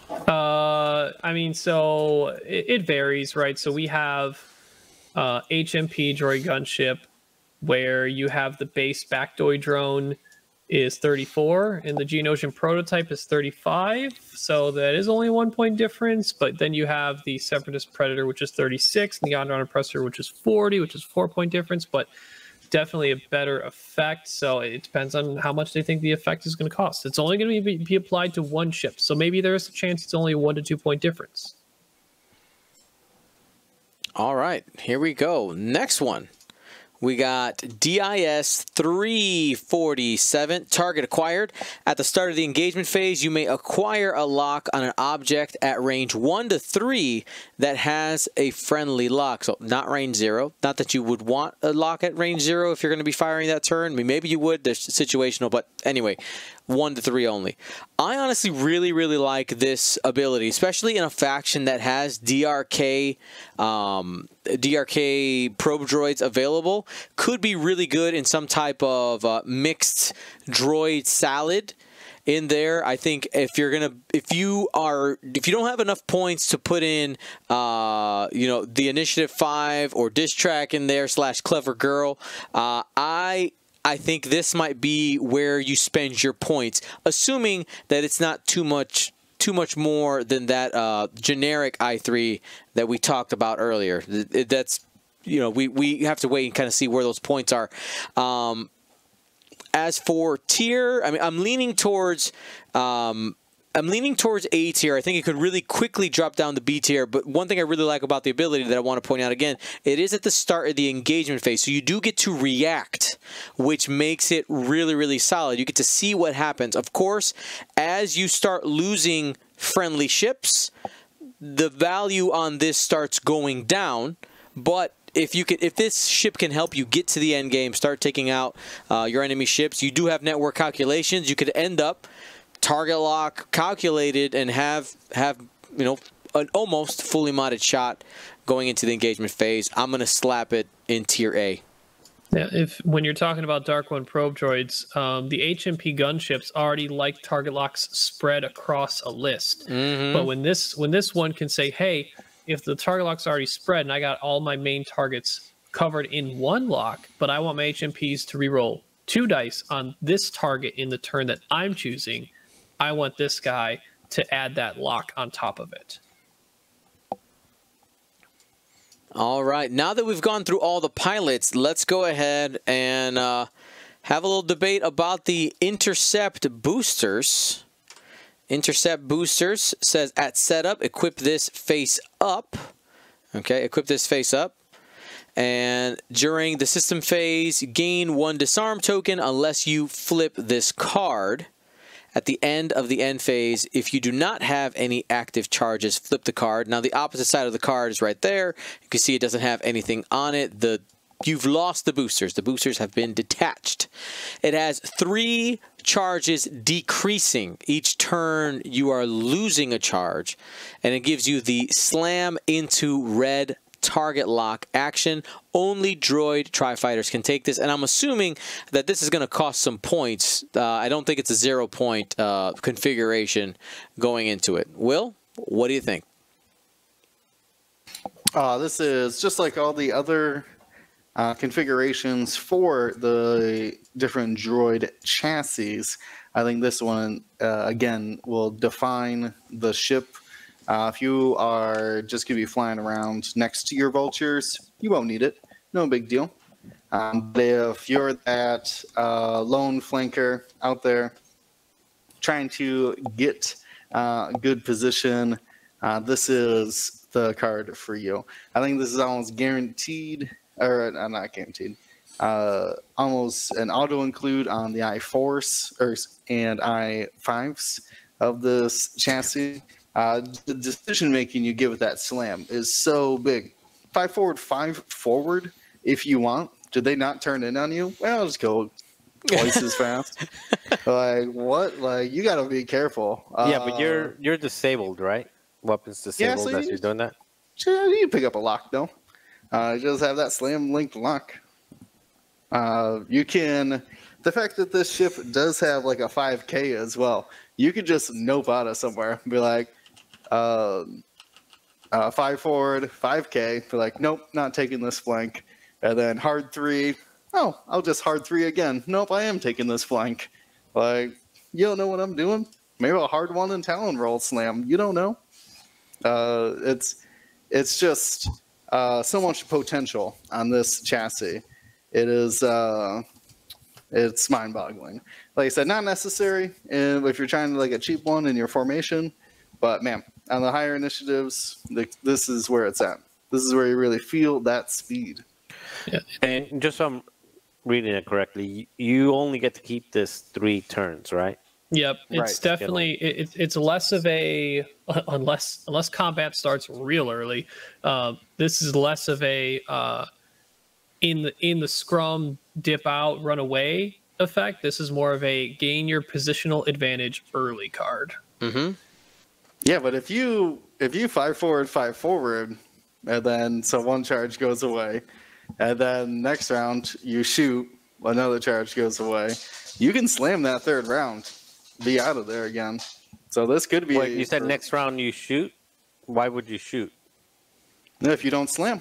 D: I mean, so it varies, right? So we have HMP droid gunship, where you have the base backdoor drone is 34 and the Geonosian prototype is 35, so that is only 1 point difference. But then you have the Separatist Predator, which is 36, and the Yondan Oppressor, which is 40, which is 4 point difference, but definitely a better effect. So it depends on how much they think the effect is going to cost. It's only going to be applied to 1 ship, so maybe there's a chance it's only a 1 to 2 point difference.
A: All right, here we go. Next one. We got DIS 347, target acquired. At the start of the engagement phase, you may acquire a lock on an object at range 1 to 3 that has a friendly lock. So not range 0. Not that you would want a lock at range 0 if you're going to be firing that turn. I mean, maybe you would. There's situational, but anyway, 1 to 3 only. I honestly really, really like this ability, especially in a faction that has DRK probe droids available. Could be really good in some type of mixed droid salad. in there. I think if you don't have enough points to put in, the Initiative 5 or Diss Track in there / Clever Girl, I think this might be where you spend your points, assuming that it's not too much more than that generic I3 that we talked about earlier. That's we have to wait and kind of see where those points are. As for tier, I mean, I'm leaning towards A tier. I think it could really quickly drop down to B tier. But one thing I really like about the ability that I want to point out again, it is at the start of the engagement phase. So you do get to react, which makes it really, really solid. You get to see what happens. Of course, as you start losing friendly ships, the value on this starts going down. But if this ship can help you get to the end game, start taking out your enemy ships, you do have network calculations. You could end up target lock calculated and have an almost fully modded shot going into the engagement phase. I'm gonna slap it in tier A.
D: Yeah, when you're talking about Dark One probe droids, the HMP gunships already like target locks spread across a list. But when this one can say, hey, if the target lock's already spread and I got all my main targets covered in one lock, but I want my HMPs to reroll 2 dice on this target in the turn that I'm choosing, I want this guy to add that lock on top of it.
A: All right. Now that we've gone through all the pilots, let's go ahead and have a little debate about the Intercept Boosters. Intercept Boosters says at setup, equip this face up. Okay, equip this face up. And during the system phase, gain 1 disarm token unless you flip this card. At the end of the end phase, if you do not have any active charges, flip the card. Now, the opposite side of the card is right there. You can see it doesn't have anything on it. You've lost the boosters. The boosters have been detached. It has 3 charges decreasing. Each turn, you are losing a charge. And it gives you the slam into red target lock action. Only droid tri-fighters can take this, and I'm assuming that this is going to cost some points. I don't think it's a 0-point configuration going into it. Will, what do you think?
C: This is just like all the other configurations for the different droid chassis. I think this one, again, will define the ship. If you are just going to be flying around next to your vultures, you won't need it. No big deal. But if you're that lone flanker out there trying to get good position, this is the card for you. I think this is almost guaranteed, or not guaranteed, almost an auto-include on the I-4s and I-5s of this chassis. The decision making you give with that slam is so big. 5 forward, 5 forward if you want. Did they not turn in on you? Well, just go twice as fast. Like, what? Like, you got to be careful.
B: Yeah, but you're disabled, right? Weapons disabled as you're doing that?
C: Yeah, you can pick up a lock, though. Just have that slam linked lock. You can... The fact that this ship does have like a 5K as well, you could just nope out of somewhere and be like, 5 forward, 5K. Be like, nope, not taking this flank. And then hard 3. Oh, I'll just hard 3 again. Nope, I am taking this flank. Like, you don't know what I'm doing? Maybe a hard 1 and Talon roll slam. You don't know. It's just so much potential on this chassis. It is... It's mind-boggling. Like I said, not necessary if you're trying to like a cheap one in your formation, but man, on the higher initiatives, this is where it's at. This is where you really feel that speed.
D: Yeah.
B: And just so I'm reading it correctly, you only get to keep this 3 turns, right?
D: Yep, it's definitely it's less of a unless combat starts real early. This is less of a in the scrum dip out run away effect. This is more of a gain your positional advantage early card.
A: Mm-hmm.
C: Yeah, but if you 5 forward, and then so 1 charge goes away, and then next round you shoot, another charge goes away, you can slam that 3rd round. be out of there again. So this could be.
B: Wait, you said next round you shoot? Why would you shoot?
C: If you don't slam.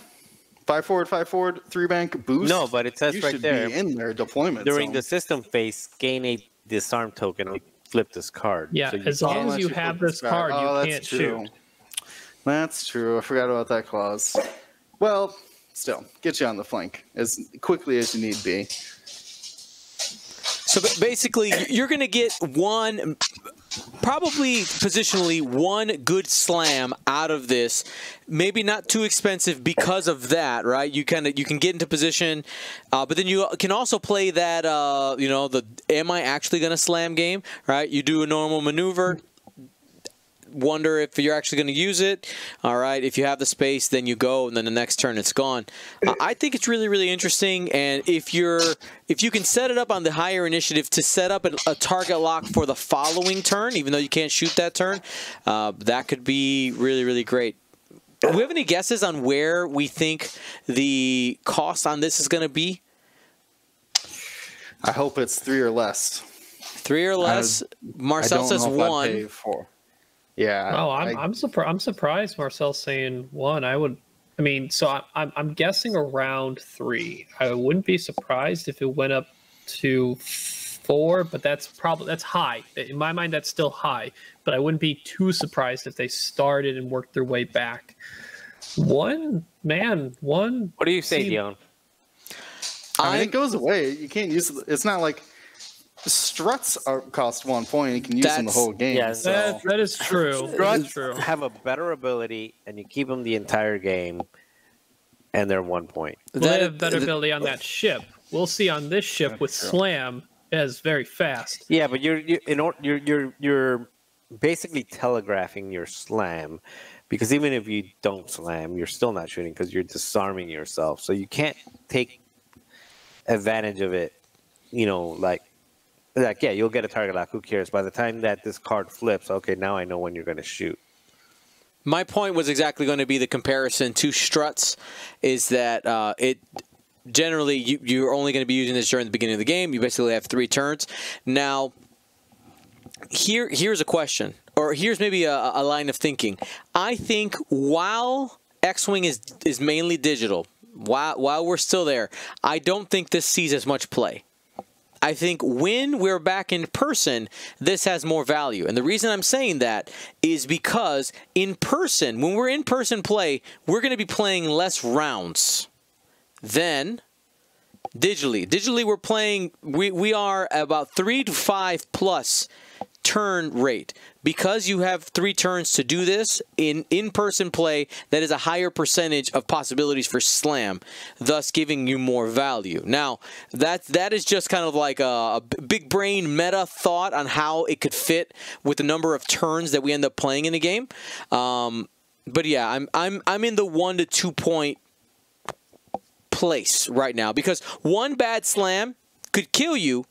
C: 5 forward, 3 bank boost.
B: No, but it says
C: you
B: right
C: should
B: there.
C: Be in their deployment
B: During
C: zone.
B: the system phase, gain a disarm token and flip this card.
D: Yeah,
B: So you
D: as long as you have this card, you can't shoot.
C: That's true. I forgot about that clause. Well, still, get you on the flank as quickly as you need be.
A: So basically, you're going to get one, probably positionally, one good slam out of this. Maybe not too expensive because of that, right? You can get into position, but then you can also play that, the am I actually going to slam game, right? You do a normal maneuver. Wonder if you're actually going to use it. All right, if you have the space, then you go, and then the next turn it's gone. I think it's really, really interesting. And if you can set it up on the higher initiative to set up a target lock for the following turn, even though you can't shoot that turn, that could be really, really great. Do we have any guesses on where we think the cost on this is going to be?
C: I hope it's 3 or less.
A: 3 or less. Marcel says 1.
C: Yeah.
D: Oh, I'm surprised Marcel's saying 1. I'm guessing around 3. I wouldn't be surprised if it went up to 4, but that's high. In my mind, that's still high. But I wouldn't be too surprised if they started and worked their way back. 1.
B: What do you say, Dion?
C: It goes away. You can't use it. It's not like struts cost 1 point. You can use them the whole game.
B: Yeah,
C: so.
D: that is true.
B: Struts have a better ability, and you keep them the entire game, and they're 1 point.
D: They have better ability on that ship. We'll see on this ship with Slam as very fast.
B: Yeah, but you're basically telegraphing your slam, because even if you don't slam, you're still not shooting because you're disarming yourself. So you can't take advantage of it. Yeah, you'll get a target lock. Who cares? By the time that this card flips, okay, now I know when you're going to shoot.
A: My point was exactly going to be the comparison to struts, is that it generally you're only going to be using this during the beginning of the game. You basically have 3 turns. Now, here's a question, or here's maybe a line of thinking. I think while X-Wing is mainly digital, while we're still there, I don't think this sees as much play. I think when we're back in person, this has more value. And the reason I'm saying that is because in person, when we're in person play, we're going to be playing less rounds than digitally. Digitally, we're playing, we are about 3 to 5 plus turn rate. Because you have 3 turns to do this, in-person play, that is a higher percentage of possibilities for slam, thus giving you more value. Now, that is just kind of like a big brain meta thought on how it could fit with the number of turns that we end up playing in a game. But yeah, I'm in the 1 to 2 point place right now, because one bad slam could kill you,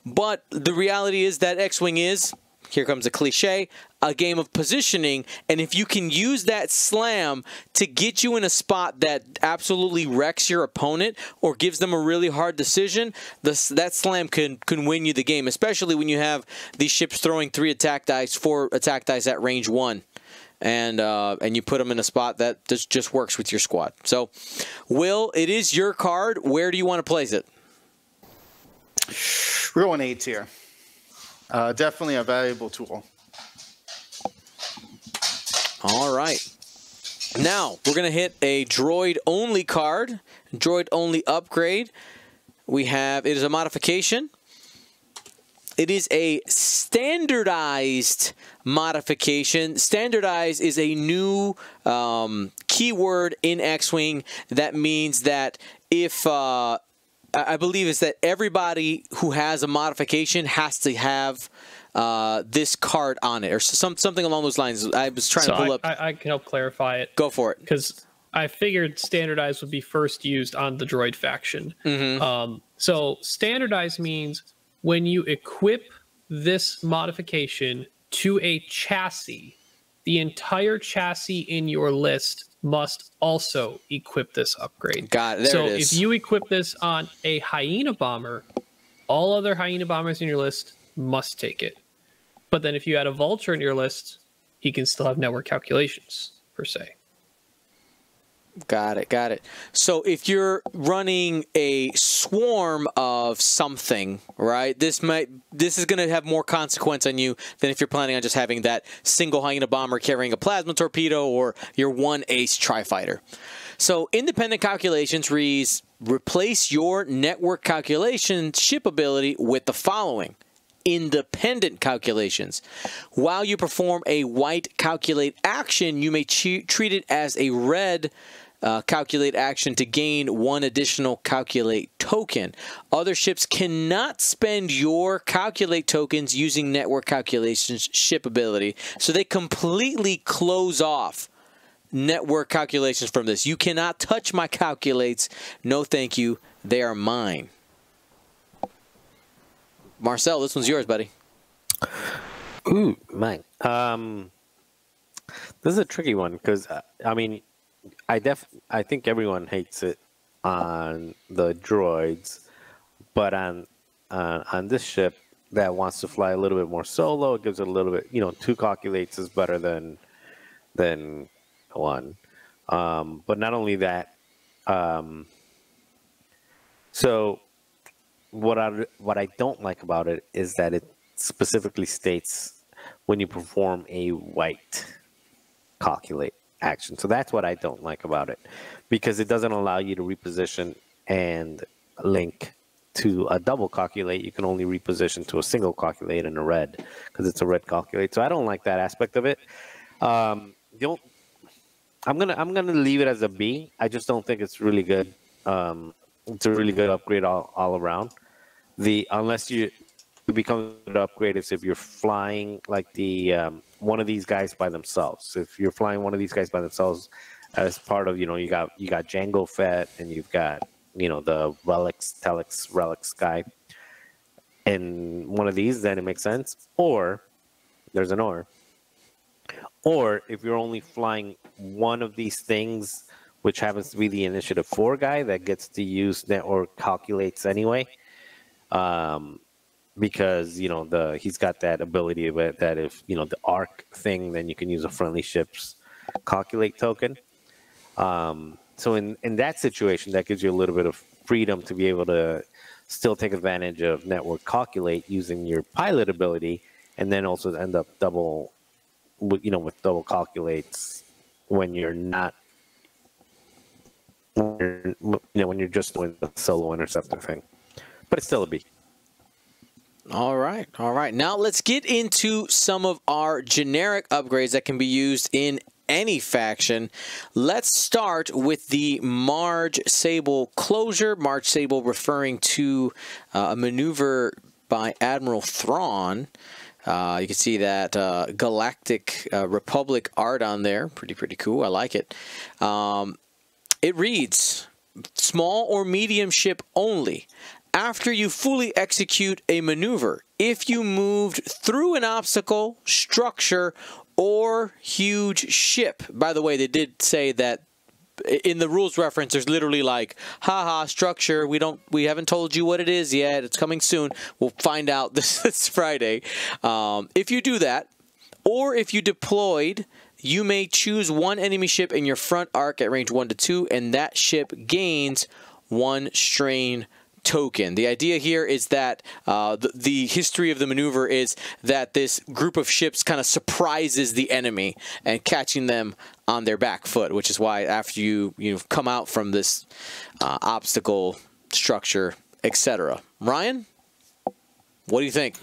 A: but the reality is that X-Wing is, here comes a cliche, a game of positioning, and if you can use that slam to get you in a spot that absolutely wrecks your opponent or gives them a really hard decision, that slam can win you the game, especially when you have these ships throwing 3 attack dice, 4 attack dice at range 1. And you put them in a spot that just works with your squad. So, Will, it is your card. Where do you want to place it?
C: We're going A tier. Definitely a valuable tool.
A: All right. Now, we're going to hit a droid-only card, droid-only upgrade. It is a modification. It is a standardized modification. Standardized is a new keyword in X-Wing that means that if... I believe it's that everybody who has a modification has to have this card on it, or something along those lines. I was trying to pull up.
D: I can help clarify it.
A: Go for it.
D: Because I figured standardized would be first used on the droid faction.
A: Mm-hmm.
D: So standardized means when you equip this modification to a chassis, the entire chassis in your list must also equip this upgrade.
A: Got it. There it is.
D: If you equip this on a Hyena bomber, all other Hyena bombers in your list must take it. But then if you add a vulture in your list, he can still have network calculations, per se.
A: Got it. So if you're running a swarm of something, right, this is going to have more consequence on you than if you're planning on just having that single hyena bomber carrying a plasma torpedo or your one ace tri-fighter. So independent calculations reads, replace your network calculation ship ability with the following. Independent calculations. While you perform a white calculate action, you may treat it as a red calculate action to gain one additional calculate token. Other ships cannot spend your calculate tokens using network calculations ship ability, so they completely close off network calculations from this. You cannot touch my calculates. No thank you. They are mine. Marcel, this one's yours, buddy.
B: Ooh, mine. This is a tricky one because I mean, I think everyone hates it on the droids, but on this ship that wants to fly a little bit more solo, it gives it a little bit. You know, 2 calculates is better than 1. But not only that, so what I don't like about it is that it specifically states when you perform a white calculate action. So that's what I don't like about it, because it doesn't allow you to reposition and link to a double calculate. You can only reposition to a single calculate in a red because it's a red calculate. So I don't like that aspect of it. I'm gonna leave it as a B. I just don't think it's really good. It's a really good upgrade all around. Unless you become an upgrade is if you're flying like the one of these guys by themselves. If you're flying one of these guys by themselves as part of, you got Jango Fett and you've got, the Relics guy and one of these, then it makes sense. Or there's an or if you're only flying one of these things, which happens to be the Initiative 4 guy that gets to use network calculates anyway, because he's got that ability of it that if the arc thing, then you can use a friendly ship's calculate token. So in that situation, that gives you a little bit of freedom to be able to still take advantage of network calculate using your pilot ability, and then also end up with double calculates when you're not, when you're just doing the solo interceptor thing. But it's still a B.
A: All right. Now let's get into some of our generic upgrades that can be used in any faction. Let's start with the Marge Sable closure. Marge Sable referring to a maneuver by Admiral Thrawn. You can see that Galactic Republic art on there. Pretty cool. I like it. It reads, small or medium ship only. After you fully execute a maneuver, if you moved through an obstacle, structure, or huge ship. By the way, they did say that in the rules reference, there's literally like, haha, structure. We haven't told you what it is yet. It's coming soon. We'll find out this Friday. If you do that, or if you deployed, you may choose one enemy ship in your front arc at range 1 to 2, and that ship gains 1 strain token. The idea here is that the history of the maneuver is that this group of ships kind of surprises the enemy and catching them on their back foot, which is why after you come out from this obstacle, structure, etc. Ryan, what do you think?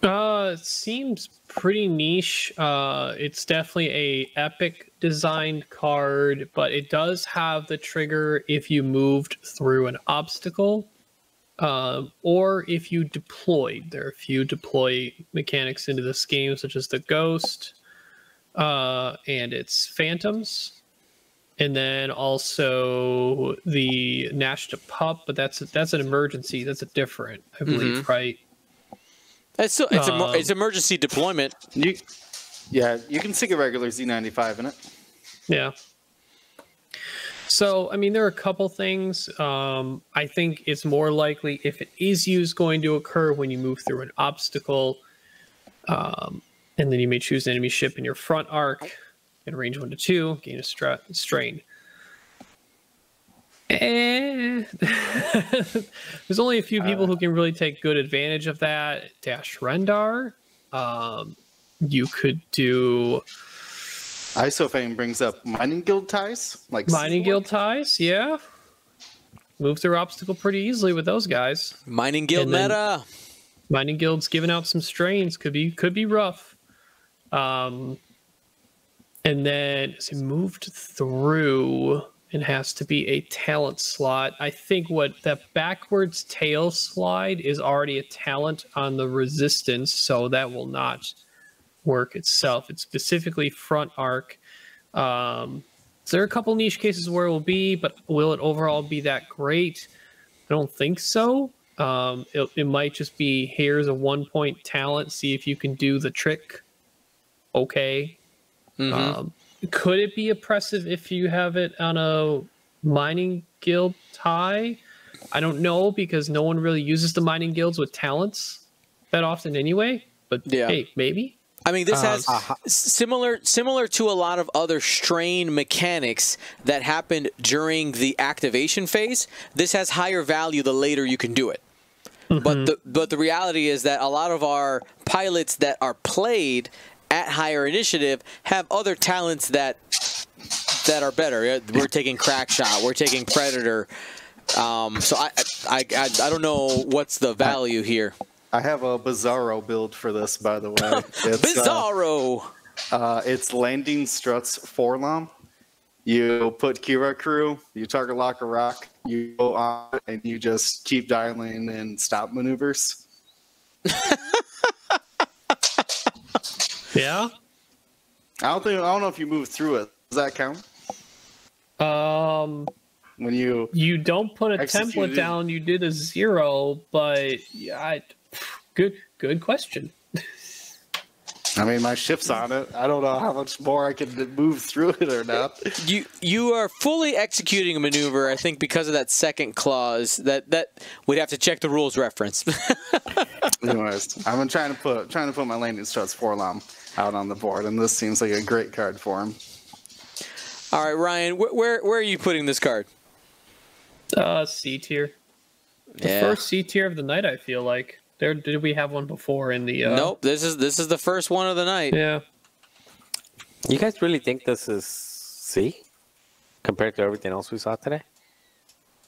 D: It seems pretty niche. It's definitely a epic designed card, but it does have the trigger if you moved through an obstacle, or if you deployed. There are a few deploy mechanics into this game, such as the Ghost and its Phantoms, and then also the Nash to Pup. But that's an emergency. That's a different, I believe, right?
A: It's emergency deployment.
C: You can stick a regular Z95 in it.
D: Yeah. So, I mean, there are a couple things. I think it's more likely if it is used going to occur when you move through an obstacle. And then you may choose an enemy ship in your front arc and range 1 to 2, gain a strain. There's only a few people who can really take good advantage of that. Dash Rendar. You could do...
C: Isofane brings up Mining Guild ties. Like
D: Mining Guild ties, yeah. Move through obstacle pretty easily with those guys.
A: Mining Guild meta.
D: Mining Guild's giving out some strains. Could be rough. And then it's moved through and has to be a talent slot. I think what that backwards tail slide is already a talent on the resistance, so that will not work itself. It's specifically front arc. There are a couple niche cases where it will be, but will it overall be that great? I don't think so. It might just be, here's a 1-point talent, see if you can do the trick. Okay. Could it be oppressive if you have it on a Mining Guild tie? I don't know, because no one really uses the Mining Guilds with talents that often anyway. But hey, maybe.
A: I mean, this has similar to a lot of other strain mechanics that happened during the activation phase. This has higher value the later you can do it. But the reality is that a lot of our pilots that are played at higher initiative have other talents that are better. We're taking crack shot. We're taking predator. So I don't know what's the value here.
C: I have a Bizarro build for this, by the way. It's,
A: Bizarro.
C: It's landing struts Forlom. You put Kira crew, you target lock a rock, you go on, and you just keep dialing in stop maneuvers.
D: Yeah.
C: I don't know if you move through it. Does that count? When
D: you don't put a template down, you did a 0, but yeah, good question.
C: I mean, my ship's on it. I don't know how much more I can move through it or not.
A: You are fully executing a maneuver, I think, because of that second clause. That we'd have to check the rules reference.
C: Anyways, I've been trying to put my landing struts Forlom out on the board, and this seems like a great card for him.
A: All right, Ryan, where are you putting this card?
D: C tier. The first C tier of the night, I feel like. Did we have one before in the...
A: Nope, this is the first one of the night.
D: Yeah.
B: You guys really think this is C compared to everything else we saw today?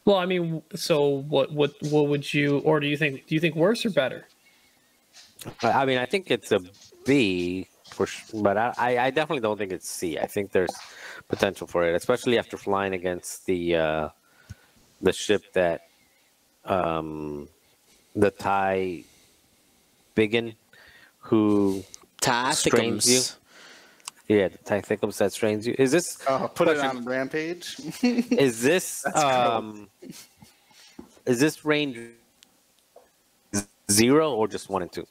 D: Well, I mean, so what would you, or do you think worse or better?
B: I mean, I think it's a B, but I definitely don't think it's C. I think there's potential for it, especially after flying against the ship that the Thai Biggin who strains you. Yeah, the Thai Thickums that strains you. Is this
C: put it on Rampage?
B: Is this range 0 or just 1 and 2?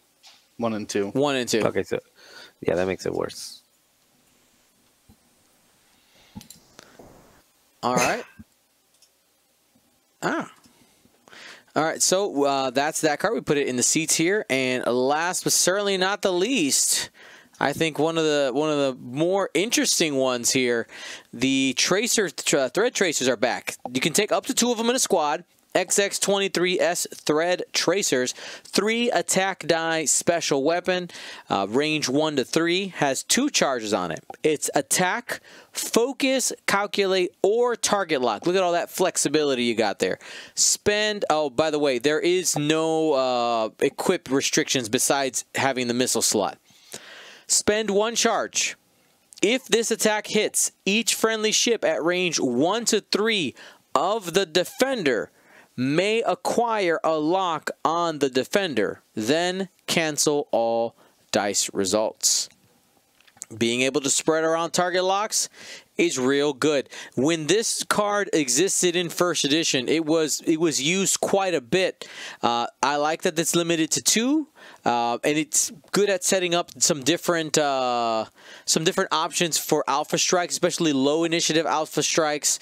C: 1 and 2.
A: 1 and 2.
B: Okay, so yeah, that makes it worse.
A: All right. All right, so that's that card. We put it in the C tier, and last but certainly not the least, I think one of the more interesting ones here, the thread tracers are back. You can take up to 2 of them in a squad. XX23S Thread Tracers, 3 attack die special weapon, range 1 to 3, has 2 charges on it. It's attack, focus, calculate, or target lock. Look at all that flexibility you got there. Spend, oh, by the way, there is no equip restrictions besides having the missile slot. Spend 1 charge. If this attack hits each friendly ship at range 1 to 3 of the defender, may acquire a lock on the defender, then cancel all dice results. Being able to spread around target locks is real good. When this card existed in first edition, it was used quite a bit. I like that it's limited to 2. And it's good at setting up some different options for alpha strikes, especially low initiative alpha strikes,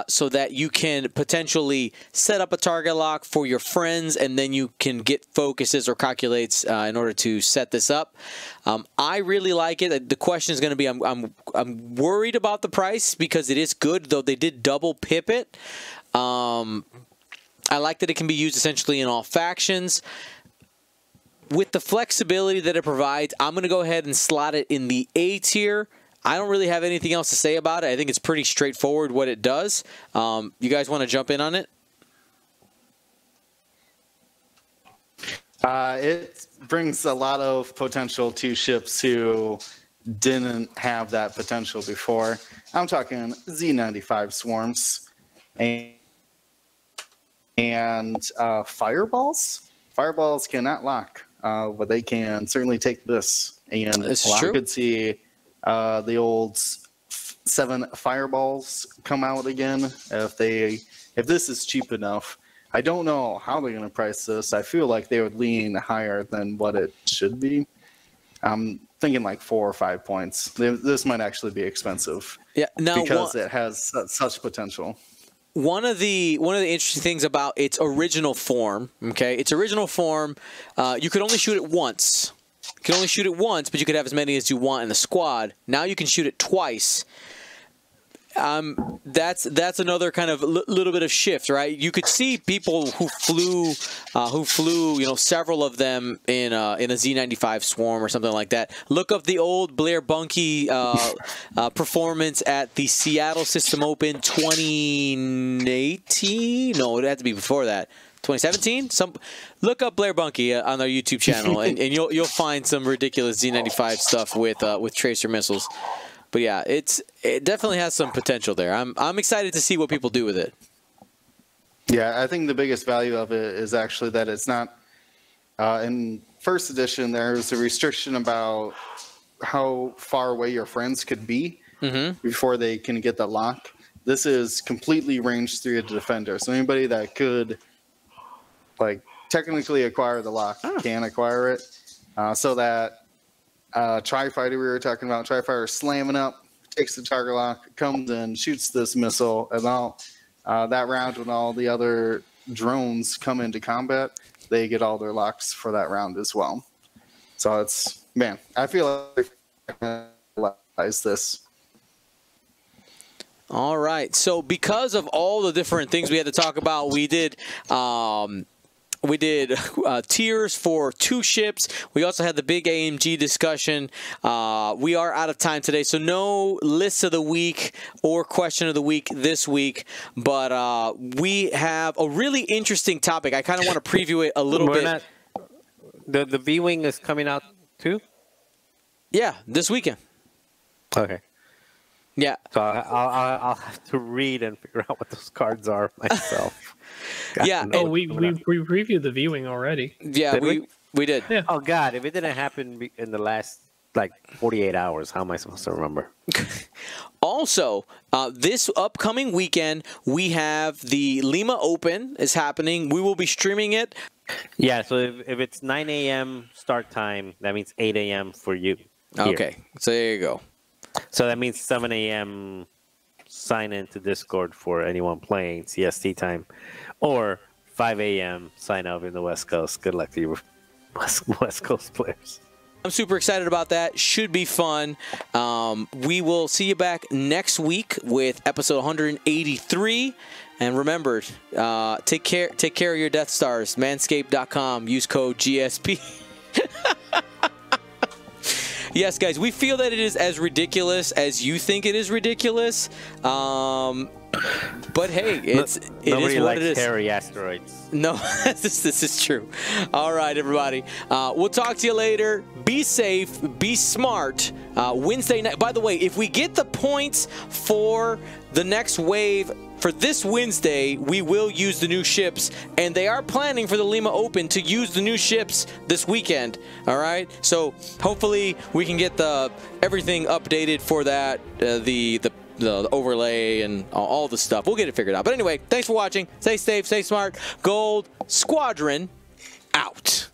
A: so that you can potentially set up a target lock for your friends, and then you can get focuses or calculates in order to set this up. I really like it. The question is going to be, I'm worried about the price because it is good, though they did double pip it. I like that it can be used essentially in all factions. With the flexibility that it provides, I'm going to go ahead and slot it in the A tier. I don't really have anything else to say about it. I think it's pretty straightforward what it does. You guys want to jump in on it?
C: It brings a lot of potential to ships who didn't have that potential before. I'm talking Z95 swarms and fireballs. Fireballs cannot lock. But they can certainly take this, and I could see the old 7 fireballs come out again if this is cheap enough. I don't know how they're going to price this. I feel like they would lean higher than what it should be. I'm thinking like 4 or 5 points. This might actually be expensive.
A: Yeah, now
C: because it has such potential.
A: One of the interesting things about its original form, okay, its original form, you could only shoot it once. You could only shoot it once, but you could have as many as you want in the squad. Now you can shoot it twice. That's another kind of little bit of shift, right? You could see people who flew, several of them in a Z95 swarm or something like that. Look up the old Blair Bunky performance at the Seattle System Open 2018. No, it had to be before that. 2017. Look up Blair Bunky on our YouTube channel, and you'll find some ridiculous Z95 stuff with tracer missiles. But yeah, it definitely has some potential there. I'm excited to see what people do with it.
C: Yeah, I think the biggest value of it is actually that it's not in first edition. There's a restriction about how far away your friends could be before they can get the lock. This is completely range 3 of the defender, so anybody that could technically acquire the lock can acquire it. So that Tri-Fighter we were talking about, Tri-Fighter slamming up, takes the target lock, comes in, shoots this missile, and that round when all the other drones come into combat, they get all their locks for that round as well. So it's, man, I feel like I realize this.
A: All right. So because of all the different things we had to talk about, we did tiers for 2 ships. We also had the big AMG discussion. We are out of time today, so no list of the week or question of the week this week. But we have a really interesting topic. I kind of want to preview it a little bit.
B: The V-Wing is coming out too?
A: Yeah, this weekend.
B: Okay.
A: Yeah.
B: So I'll have to read and figure out what those cards are myself.
A: Yeah.
D: Oh, we previewed the V-Wing already.
A: Yeah, we did.
D: Yeah.
B: Oh God, if it didn't happen in the last 48 hours, how am I supposed to remember?
A: Also, this upcoming weekend, we have the Lima Open is happening. We will be streaming it.
B: Yeah, so if it's 9 a.m. start time, that means 8 a.m. for you. Here.
A: Okay, so there you go.
B: So that means 7 a.m. sign into Discord for anyone playing CST time, or 5 a.m. sign up in the West Coast. Good luck to you West Coast players.
A: I'm super excited about that. Should be fun. We will see you back next week with episode 183. And remember, take care of your Death Stars. Manscaped.com. Use code GSP. Yes, guys, we feel that it is as ridiculous as you think it is ridiculous. But hey, it is what it is.
B: Hairy asteroids.
A: No, this is true. All right, everybody. We'll talk to you later. Be safe. Be smart. Wednesday night. By the way, if we get the points for the next wave for this Wednesday, we will use the new ships, and they are planning for the Lima Open to use the new ships this weekend. All right, so hopefully we can get everything updated for that. The the overlay and all the stuff. We'll get it figured out. But anyway, thanks for watching. Stay safe, stay smart. Gold Squadron out.